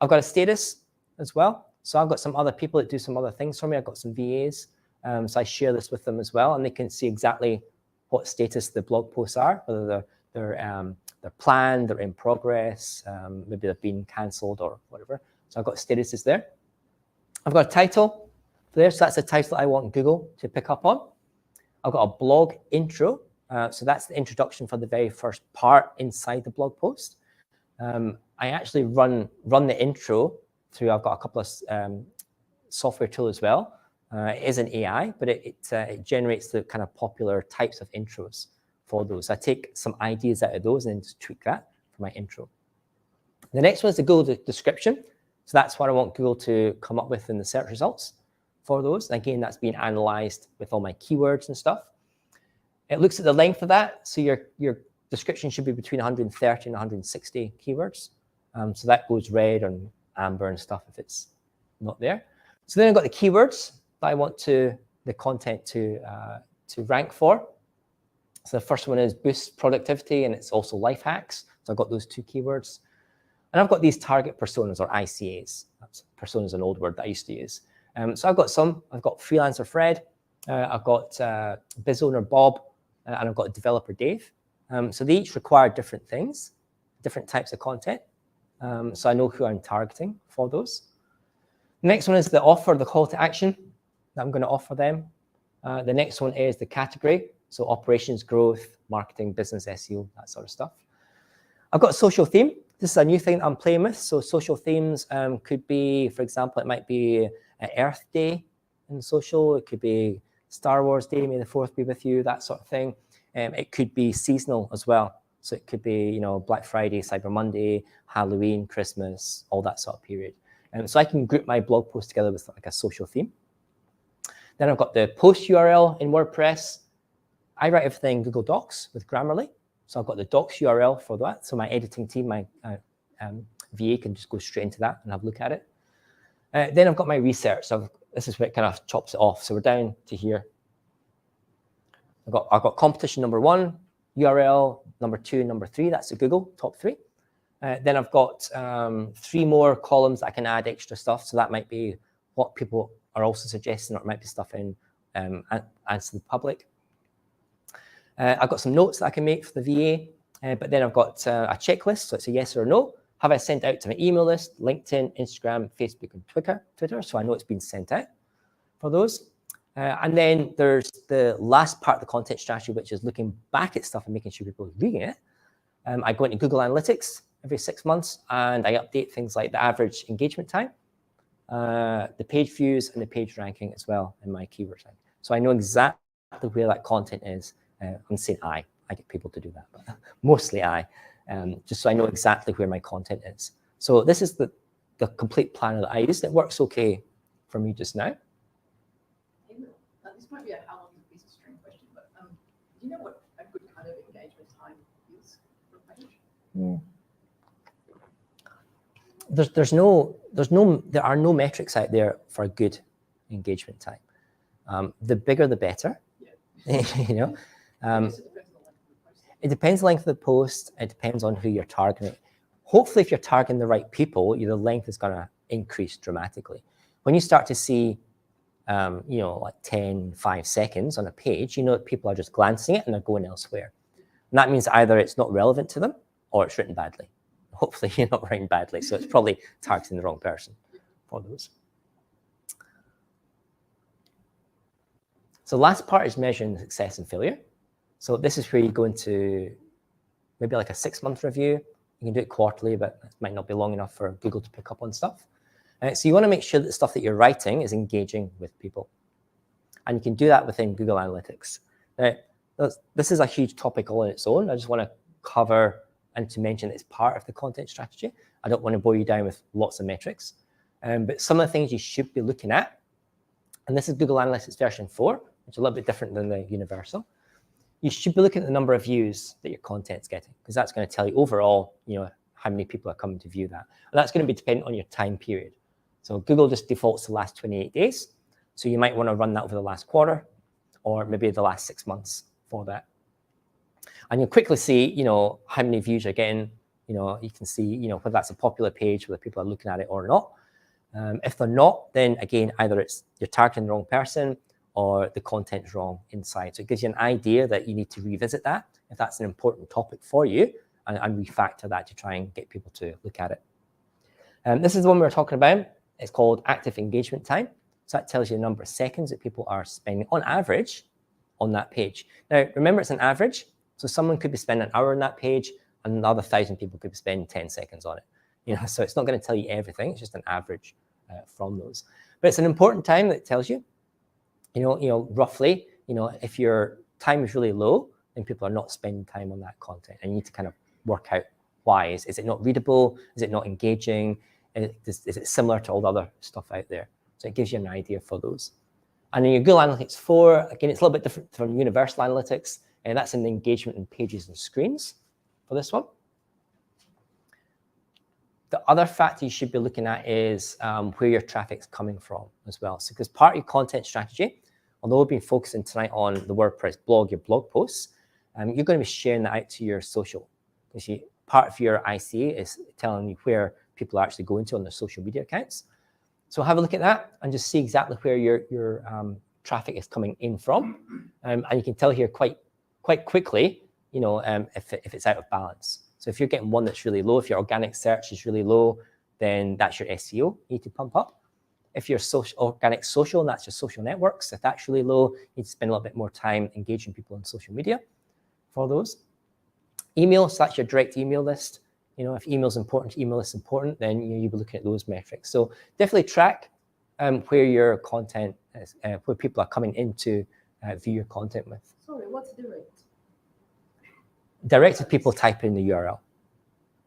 I've got a status as well. So I've got some other people that do some other things for me. I've got some VAs, so I share this with them as well, and they can see exactly what status the blog posts are, whether they're planned, they're in progress, maybe they've been cancelled or whatever. So I've got statuses there. I've got a title there, so that's the title I want Google to pick up on. I've got a blog intro, so that's the introduction for the very first part inside the blog post. I actually run the intro through, I've got a couple of software tools as well. It is an AI, but it generates the kind of popular types of intros for those. I take some ideas out of those and then just tweak that for my intro. The next one is the Google description. So that's what I want Google to come up with in the search results for those. And again, that's being analyzed with all my keywords and stuff. It looks at the length of that. So your description should be between 130 and 160 keywords. So that goes red and amber and stuff if it's not there. So then I've got the keywords that I want the content to rank for. So the first one is boost productivity, and it's also life hacks. So I've got those 2 keywords. And I've got these target personas, or ICAs. Persona is an old word that I used to use. So I've got some. I've got freelancer Fred. I've got biz owner Bob, and I've got developer Dave. So they each require different things, different types of content. So I know who I'm targeting for those. The next one is the offer, the call to action that I'm going to offer them. The next one is the category. So operations, growth, marketing, business, SEO, that sort of stuff. I've got a social theme. This is a new thing that I'm playing with. So social themes could be, for example, it might be Earth Day in social. It could be Star Wars Day, May the 4th be with you, that sort of thing. It could be seasonal as well. So it could be, you know, Black Friday, Cyber Monday, Halloween, Christmas, all that sort of period. So I can group my blog post together with like a social theme. Then I've got the post URL in WordPress. I write everything in Google Docs with Grammarly. So I've got the Docs URL for that. So my editing team, my VA can just go straight into that and have a look at it. Then I've got my research. So this is where it kind of chops it off. So we're down to here. I've got competition number 1, URL number 2, number 3. That's the Google top 3. Then I've got 3 more columns that I can add extra stuff. So that might be what people are also suggesting, or it might be stuff in answer the public. I've got some notes that I can make for the VA, but then I've got a checklist, so it's a yes or no. Have I sent out to my email list, LinkedIn, Instagram, Facebook, and Twitter, so I know it's been sent out for those. And then there's the last part of the content strategy, which is looking back at stuff and making sure people are reading it. I go into Google Analytics every 6 months, and I update things like the average engagement time, the page views, and the page ranking as well in my keyword rank. So I know exactly where that content is. I'm saying I get people to do that, but mostly just so I know exactly where my content is. So this is the the complete planner that I use. It works okay for me just now.
This might be a how long is a piece of string question, but do you know what a good kind of engagement time is for a page?
There are no metrics out there for a good engagement time. The bigger, the better.
Yeah.
You know,
I guess it depends on the length of the post.
it depends on the length of the post. It depends on who you're targeting. Hopefully, if you're targeting the right people, the length is going to increase dramatically. When you start to see, like 10, 5 seconds on a page, you know that people are just glancing at it and they're going elsewhere. And that means either it's not relevant to them or it's written badly. Hopefully, you're not writing badly, so it's probably targeting the wrong person for those. So the last part is measuring success and failure. So this is where you go into maybe like a 6-month review. You can do it quarterly, but it might not be long enough for Google to pick up on stuff. So you want to make sure that the stuff that you're writing is engaging with people. And you can do that within Google Analytics. Now, this is a huge topic all on its own. I just want to cover and to mention that it's part of the content strategy. I don't want to bore you down with lots of metrics. But some of the things you should be looking at, and this is Google Analytics version 4, which is a little bit different than the universal. You should be looking at the number of views that your content's getting, because that's going to tell you overall, how many people are coming to view that. And that's going to be dependent on your time period. So Google just defaults the last 28 days. So you might want to run that over the last quarter or maybe the last 6 months for that. And you'll quickly see, how many views you're getting. You can see, whether that's a popular page, whether people are looking at it or not. If they're not, then again, either it's you're targeting the wrong person or the content's wrong inside. So it gives you an idea that you need to revisit that if that's an important topic for you and refactor that to try and get people to look at it. This is the one we were talking about. It's called active engagement time. So that tells you the number of seconds that people are spending on average on that page. Now, remember, it's an average. So someone could be spending an hour on that page and another 1,000 people could be spending 10 seconds on it. So it's not going to tell you everything. It's just an average from those. But it's an important time that tells you, roughly, if your time is really low, then people are not spending time on that content. And you need to kind of work out why. Is it not readable? Is it not engaging? Is it similar to all the other stuff out there? So it gives you an idea for those. And in your Google Analytics 4, again, it's a little bit different from Universal Analytics, and that's in the engagement in pages and screens for this one. The other factor you should be looking at is where your traffic's coming from as well. So because part of your content strategy, although we've been focusing tonight on the WordPress blog, your blog posts, you're going to be sharing that out to your social. Because part of your ICA is telling you where people are actually going to on their social media accounts. So have a look at that and just see exactly where your traffic is coming in from. And you can tell here quite quickly, if it's out of balance. So if you're getting one that's really low, if your organic search is really low, then that's your SEO you need to pump up. If you're organic social, and that's your social networks, if that's really low, you need to spend a little bit more time engaging people on social media for those. Email, so that's your direct email list. If email is important, email list is important, then you'll be looking at those metrics. So definitely track where your content is, where people are coming in to view your content with.
Sorry, what's direct?
Direct is people type in the URL.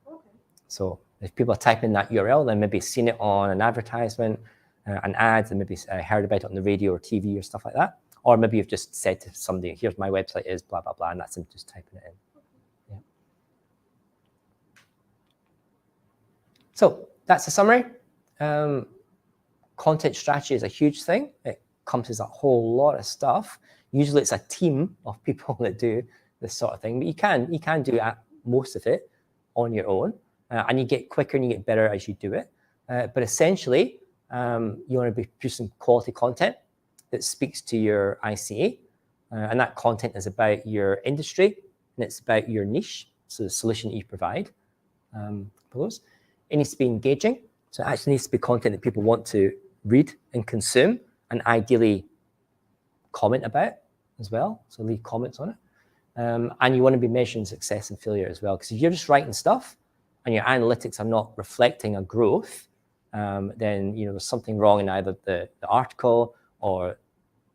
Okay.
So if people are typing that URL, then maybe seen it on an advertisement, an ad, and maybe heard about it on the radio or TV or stuff like that. Or maybe you've just said to somebody, here's my website is blah, blah, blah, and that's them just typing it in. Yeah. So that's the summary. Content strategy is a huge thing. It encompasses a whole lot of stuff. Usually it's a team of people that do this sort of thing, but you can do most of it on your own, and you get quicker and you get better as you do it. But essentially, you want to be producing quality content that speaks to your ICA, and that content is about your industry and it's about your niche, so the solution that you provide for those. It needs to be engaging, so it actually needs to be content that people want to read and consume, and ideally comment about as well, so leave comments on it. And you want to be measuring success and failure as well, because if you're just writing stuff and your analytics are not reflecting a growth, then there's something wrong in either the article or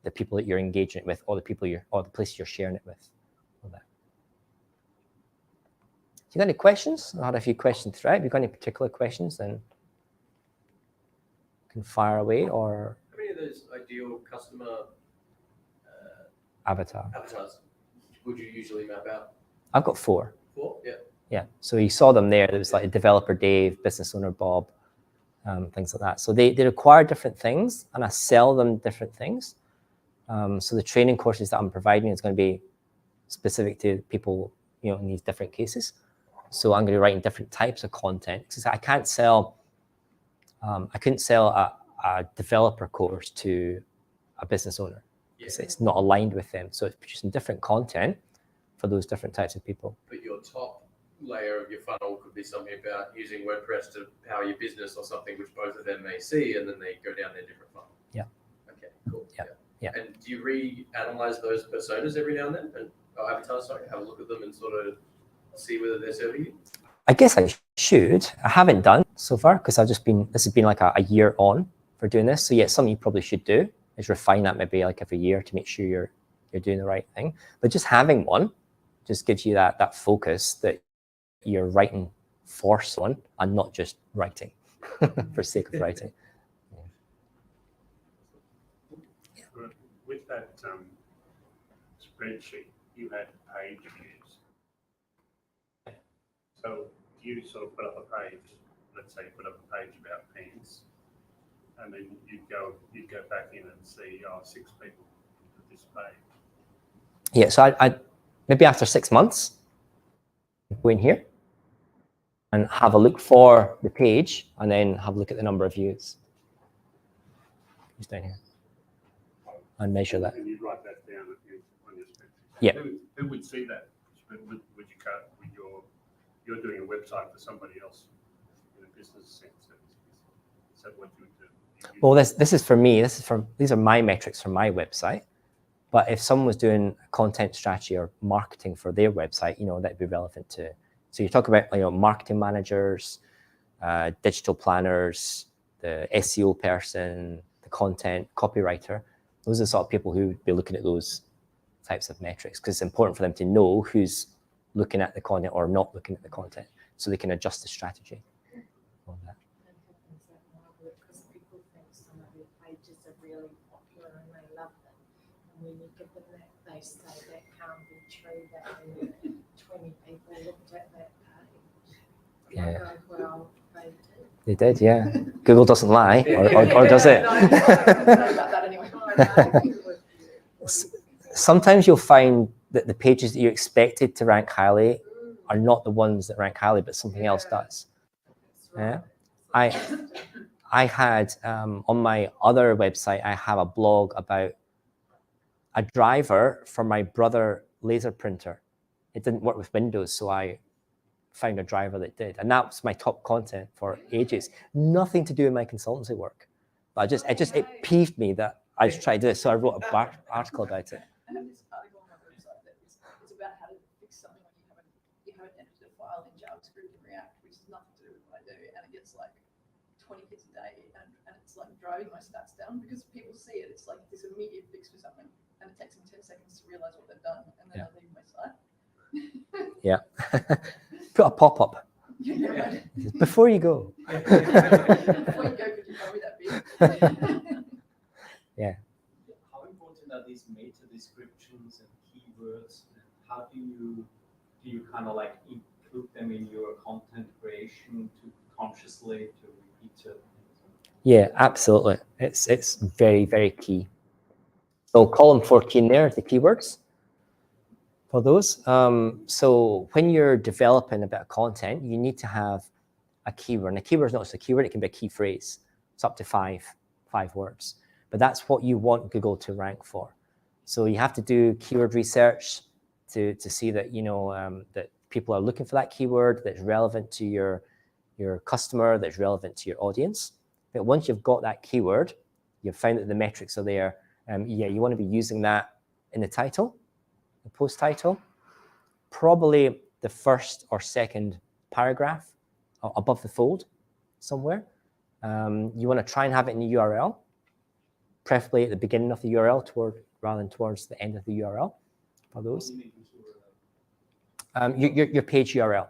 the people that you're engaging with, or the place you're sharing it with. You got any questions? I had a few questions throughout. If you've got any particular questions, then can fire away, or
How many of those ideal customer
avatars?
would you usually map out?
I've got 4.
4? Yeah.
Yeah, so you saw them there. There was like a developer Dave, business owner Bob, things like that. So they require different things, and I sell them different things. So the training courses that I'm providing is going to be specific to people, in these different cases. So I'm going to be writing different types of content. Because I can't sell, I couldn't sell a developer course to a business owner because it's not aligned with them. So it's producing different content for those different types of people.
But your top layer of your funnel could be something about using WordPress to power your business or something which both of them may see, and then they go down their different funnel.
Yeah.
Okay, cool.
Yeah.
And do you reanalyze those personas every now and then? And avatars, sorry, have a look at them and sort of see whether they're serving you?
I guess I should. I haven't done so far because this has been like a year on for doing this. So yeah, something you probably should do is refine that maybe like every year to make sure you're doing the right thing. But just having one just gives you that focus that you're writing for someone and not just writing for sake of writing.
With that spreadsheet, you had page views. So you sort of put up a page, let's say you put up a page about pens, and then you'd go back in and see 6 people at this page.
Yeah, so I maybe after 6 months, go in here and have a look for the page, and then have a look at the number of views. Just down here, and measure that.
And you write that down on your spreadsheet.
Yeah.
Who would see that? You're doing a website for somebody else in a business sense. Is that what you would do?
Well, this is for me. These are my metrics for my website. But if someone was doing content strategy or marketing for their website, that'd be relevant to. So you talk about marketing managers, digital planners, the SEO person, the content copywriter. Those are the sort of people who would be looking at those types of metrics, because it's important for them to know who's looking at the content or not looking at the content, so they can adjust the strategy on that.
Because people think some of your pages are really popular and they love them. And when you give them that, they say that can't be true, that only 20 people looked at that page.
Yeah.
Go, well, they did.
They did, yeah. Google doesn't lie, or does it?
No, I don't know about that anyway.
Sometimes you'll find that the pages that you expected to rank highly are not the ones that rank highly, but something else does. Yeah. I had on my other website, I have a blog about a driver for my brother laser printer. It didn't work with Windows, so I found a driver that did, and that was my top content for ages. Nothing to do with my consultancy work, but it peeved me that I just tried to do this, so I wrote an article about it.
I have this article on my website that is about how to fix something when you haven't edited a file in JavaScript and React, which has nothing to do with what I do, and it gets like 20 hits a day, and it's like driving my stats down because people see it. It's like this immediate fix for something, and it takes them 10 seconds to realize what they've done, and then I leave my site.
Yeah. Put a pop-up.
Yeah.
Before you go.
Before you go, could you tell me that bit?
Yeah.
How important are these meta descriptions and keywords? How do you kind of like include them in your content creation to consciously to repeat certain things?
Yeah, absolutely. It's very, very key. So column 14 there, the keywords for those. So when you're developing a bit of content, you need to have a keyword. And a keyword is not just a keyword, it can be a key phrase. It's up to five words. But that's what you want Google to rank for. So you have to do keyword research to see that that people are looking for that keyword, that's relevant to your customer, that's relevant to your audience. But once you've got that keyword, you've found that the metrics are there. You want to be using that in the title, the post title, probably the first or second paragraph above the fold somewhere. You want to try and have it in the URL, preferably at the beginning of the URL rather than towards the end of the URL for those. Your page URL.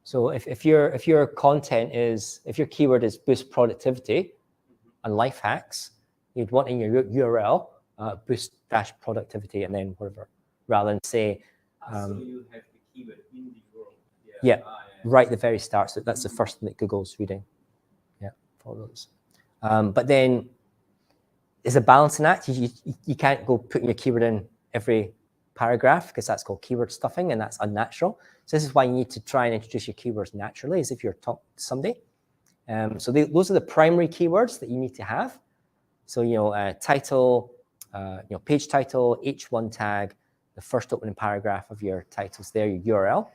So if your content is, if your keyword is boost productivity, and life hacks, you'd want in your URL boost dash productivity and then whatever, rather than say.
So you have the keyword in the URL.
Yeah, right at the very start. So that's the first thing that Google's reading. Yeah, for those. But then there's a balancing act. You can't go putting your keyword in every paragraph because that's called keyword stuffing and that's unnatural. So this is why you need to try and introduce your keywords naturally, as if you're talking to somebody. So those are the primary keywords that you need to have. So title, page title, H1 tag, the first opening paragraph of your titles there, your URL.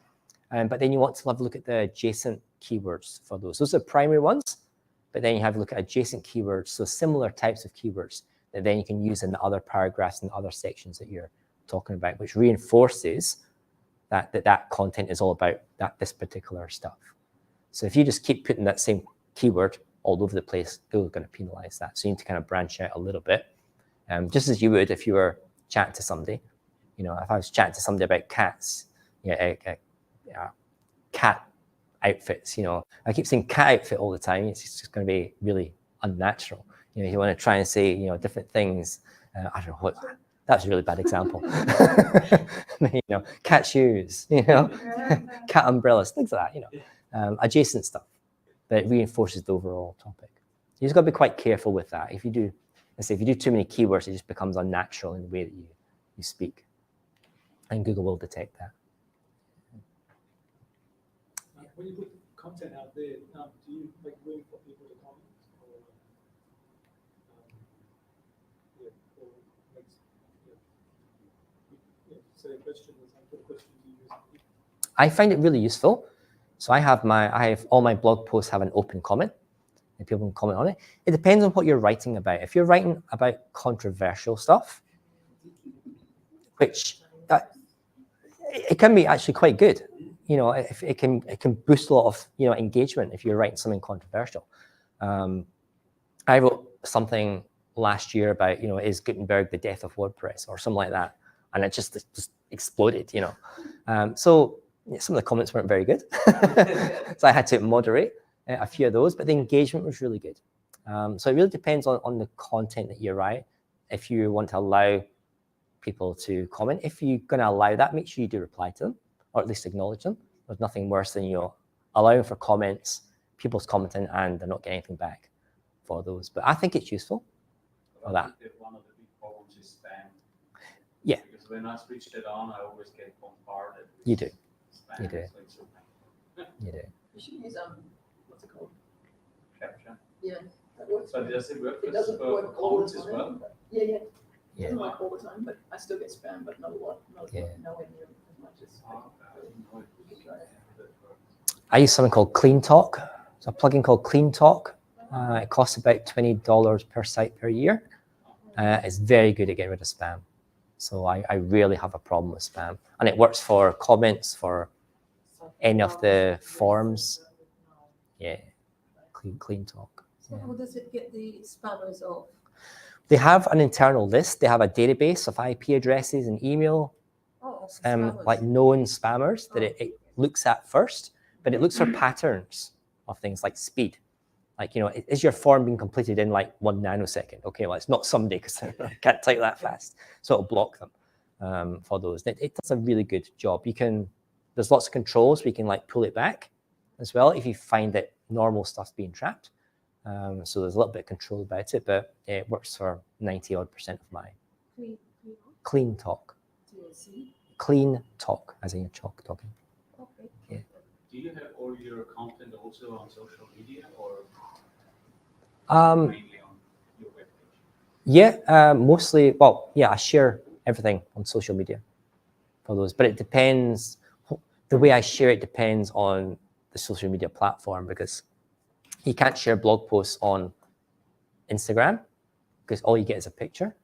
But then you want to have a look at the adjacent keywords for those. Those are the primary ones. But then you have a look at adjacent keywords, so similar types of keywords that then you can use in the other paragraphs and other sections that you're talking about, which reinforces that content is all about this particular stuff. So if you just keep putting that same keyword all over the place, Google's going to penalize that. So you need to kind of branch out a little bit, just as you would if you were chatting to somebody. If I was chatting to somebody about cats, cat outfits, I keep saying cat outfit all the time. It's just going to be really unnatural. You want to try and say, different things. I don't know what. That's a really bad example. Cat shoes, cat umbrellas, things like that. Adjacent stuff, but it reinforces the overall topic. You just got to be quite careful with that. If you do too many keywords, it just becomes unnatural in the way that you speak, and Google will detect that.
When you put content out there, do you make room for people to comment? Say a question or something, question to you.
I find it really useful. So I have all my blog posts have an open comment, and people can comment on it. It depends on what you're writing about. If you're writing about controversial stuff, which it can be actually quite good. If it can boost a lot of engagement if you're writing something controversial. I wrote something last year about is Gutenberg the death of WordPress or something like that, and it just exploded. So some of the comments weren't very good, so I had to moderate a few of those, but the engagement was really good. So it really depends on the content that you write. If you want to allow people to comment, if you're going to allow that, make sure you do reply to them, or at least acknowledge them. There's nothing worse than allowing for comments, people's commenting, and they're not getting anything back for those. But I think it's useful for that.
One of the big problems is spam.
Yeah.
Because when I switched it on, I always get bombarded with
You do.
spam.
You do.
So it's okay.
You do.
You should use what's it called?
Capture.
Yeah, that works.
So does it work
It doesn't
for
work all
comments
the
as
time.
well?
But yeah. It
Yeah.
doesn't work all the time, but I still get spam, but not a lot.
Yeah.
Nowhere near as much as.
I use something called Clean Talk. It's a plugin called Clean Talk. It costs about $20 per site per year. It's very good at getting rid of spam. So I rarely have a problem with spam. And it works for comments, for any of the forums. Yeah, Clean Talk.
So how does it get the spammers off?
They have an internal list. They have a database of IP addresses and email, like known spammers that it looks at first, but it looks for patterns of things like speed. Like, is your form being completed in like 1 nanosecond? Okay, well, it's not someday because I can't type that fast. So it'll block them for those. It does a really good job. There's lots of controls where you can like pull it back as well if you find that normal stuff's being trapped. So there's a little bit of control about it, but it works for 90-odd% of my Clean Talk. Clean Talk, as in chalk talking.
Okay.
Yeah.
Do you have all your content also on social media or mainly on your webpage?
Yeah, mostly. Well, yeah, I share everything on social media for those, but it depends. The way I share it depends on the social media platform, because you can't share blog posts on Instagram because all you get is a picture.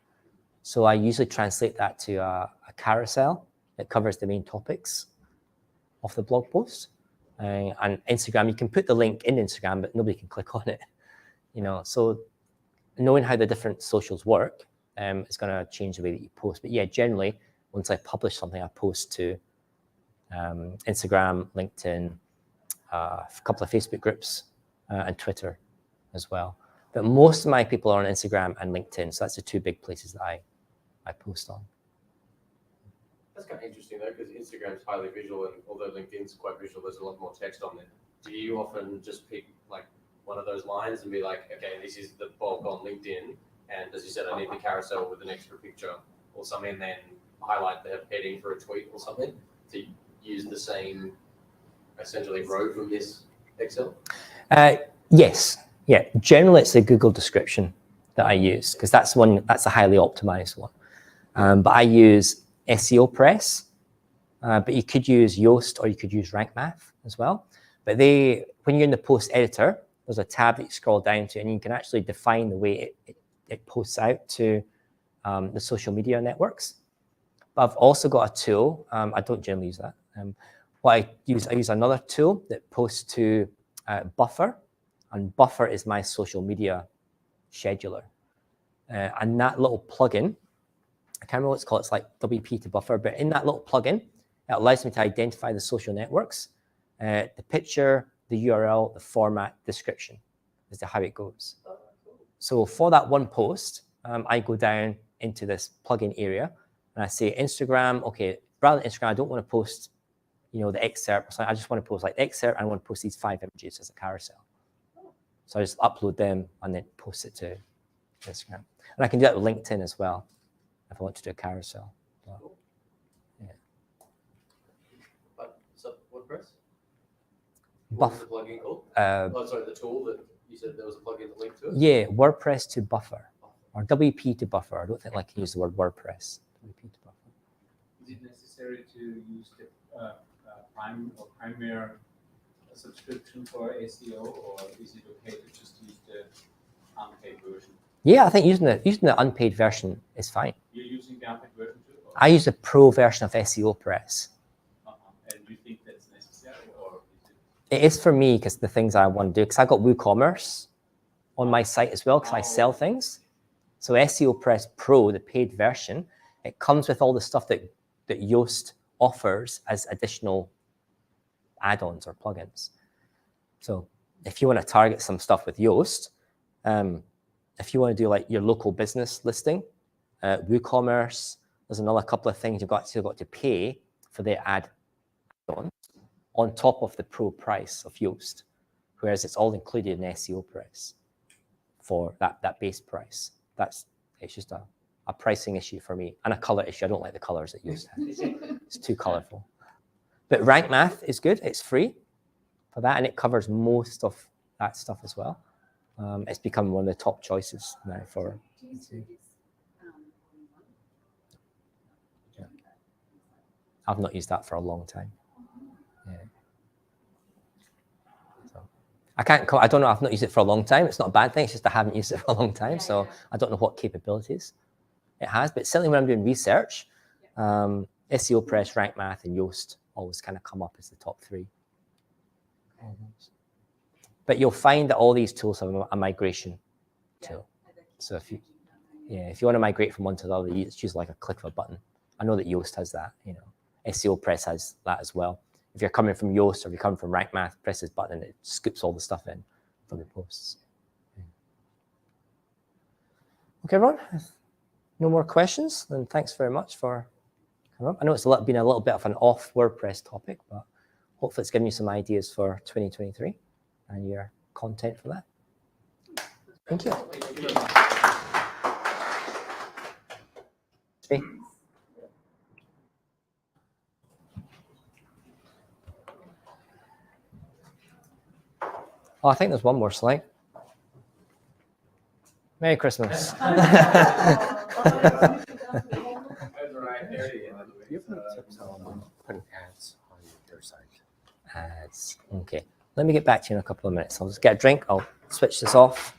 So I usually translate that to a carousel that covers the main topics of the blog post. And Instagram, you can put the link in Instagram, but nobody can click on it. So knowing how the different socials work is going to change the way that you post. But yeah, generally, once I publish something, I post to Instagram, LinkedIn, a couple of Facebook groups, and Twitter as well. But most of my people are on Instagram and LinkedIn, so that's the two big places that I post on.
That's kind of interesting though, because Instagram's highly visual, and although LinkedIn's quite visual, there's a lot more text on there. Do you often just pick like one of those lines and be like, okay, this is the bulk on LinkedIn, and as you said, I need the carousel with an extra picture or something, and then highlight the heading for a tweet or something to use the same essentially row from this Excel?
Yes. Yeah. Generally, it's a Google description that I use because that's a highly optimized one. But I use SEO Press, but you could use Yoast or you could use Rank Math as well. But when you're in the post editor, there's a tab that you scroll down to, and you can actually define the way it posts out to the social media networks. But I've also got a tool. I don't generally use that. What I use another tool that posts to Buffer, and Buffer is my social media scheduler. And that little plugin, I can't remember what it's called. It's like WP to Buffer, but in that little plugin, it allows me to identify the social networks, the picture, the URL, the format, description as to how it goes. So for that one post, I go down into this plugin area and I say Instagram. Okay, rather than Instagram, I don't want to post, the excerpt. So I just want to post like excerpt. I want to post these 5 images as a carousel. So I just upload them and then post it to Instagram. And I can do that with LinkedIn as well if I want to do a carousel.
Cool. Yeah. So WordPress? What was the plugin called? The tool that you said there was a plugin that linked to it?
Yeah, WordPress to Buffer or WP to Buffer. I don't think I can use the word WordPress. WP to Buffer.
Is it necessary to use the Prime or Premier subscription for SEO, or is it okay to just use the unpaid version?
Yeah, I think using the unpaid version is fine.
You're using the unpaid version too? Or?
I use the pro version of SEO Press.
And do you think that's necessary, or is
it? It is for me because the things I want to do, because I've got WooCommerce on my site as well because I sell things. So SEO Press Pro, the paid version, it comes with all the stuff that Yoast offers as additional add-ons or plugins. So if you want to target some stuff with Yoast, if you want to do like your local business listing, WooCommerce, there's another couple of things you've still got to pay for the add-ons on top of the pro price of Yoast, whereas it's all included in SEO Press for that base price. It's just a pricing issue for me and a color issue. I don't like the colors that Yoast has. It's too colorful. But Rank Math is good. It's free for that, and it covers most of that stuff as well. It's become one of the top choices now for. Yeah. I've not used that for a long time. Yeah. So I don't know. I've not used it for a long time. It's not a bad thing. It's just I haven't used it for a long time, so I don't know what capabilities it has. But certainly when I'm doing research, SEO Press, Rank Math, and Yoast always kind of come up as the top 3. But you'll find that all these tools have a migration tool. So if you want to migrate from one to the other, it's just like a click of a button. I know that Yoast has that. SEO Press has that as well. If you're coming from Yoast or if you're coming from Rank Math, press this button and it scoops all the stuff in from the posts. Okay, everyone. No more questions. Then thanks very much for coming up. I know it's been a little bit of an off WordPress topic, but hopefully it's given you some ideas for 2023 and your content for that. Thank you. Oh, I think there's one more slide. Merry Christmas.
Putting ads on your site.
Ads. Okay. Let me get back to you in a couple of minutes. I'll just get a drink. I'll switch this off.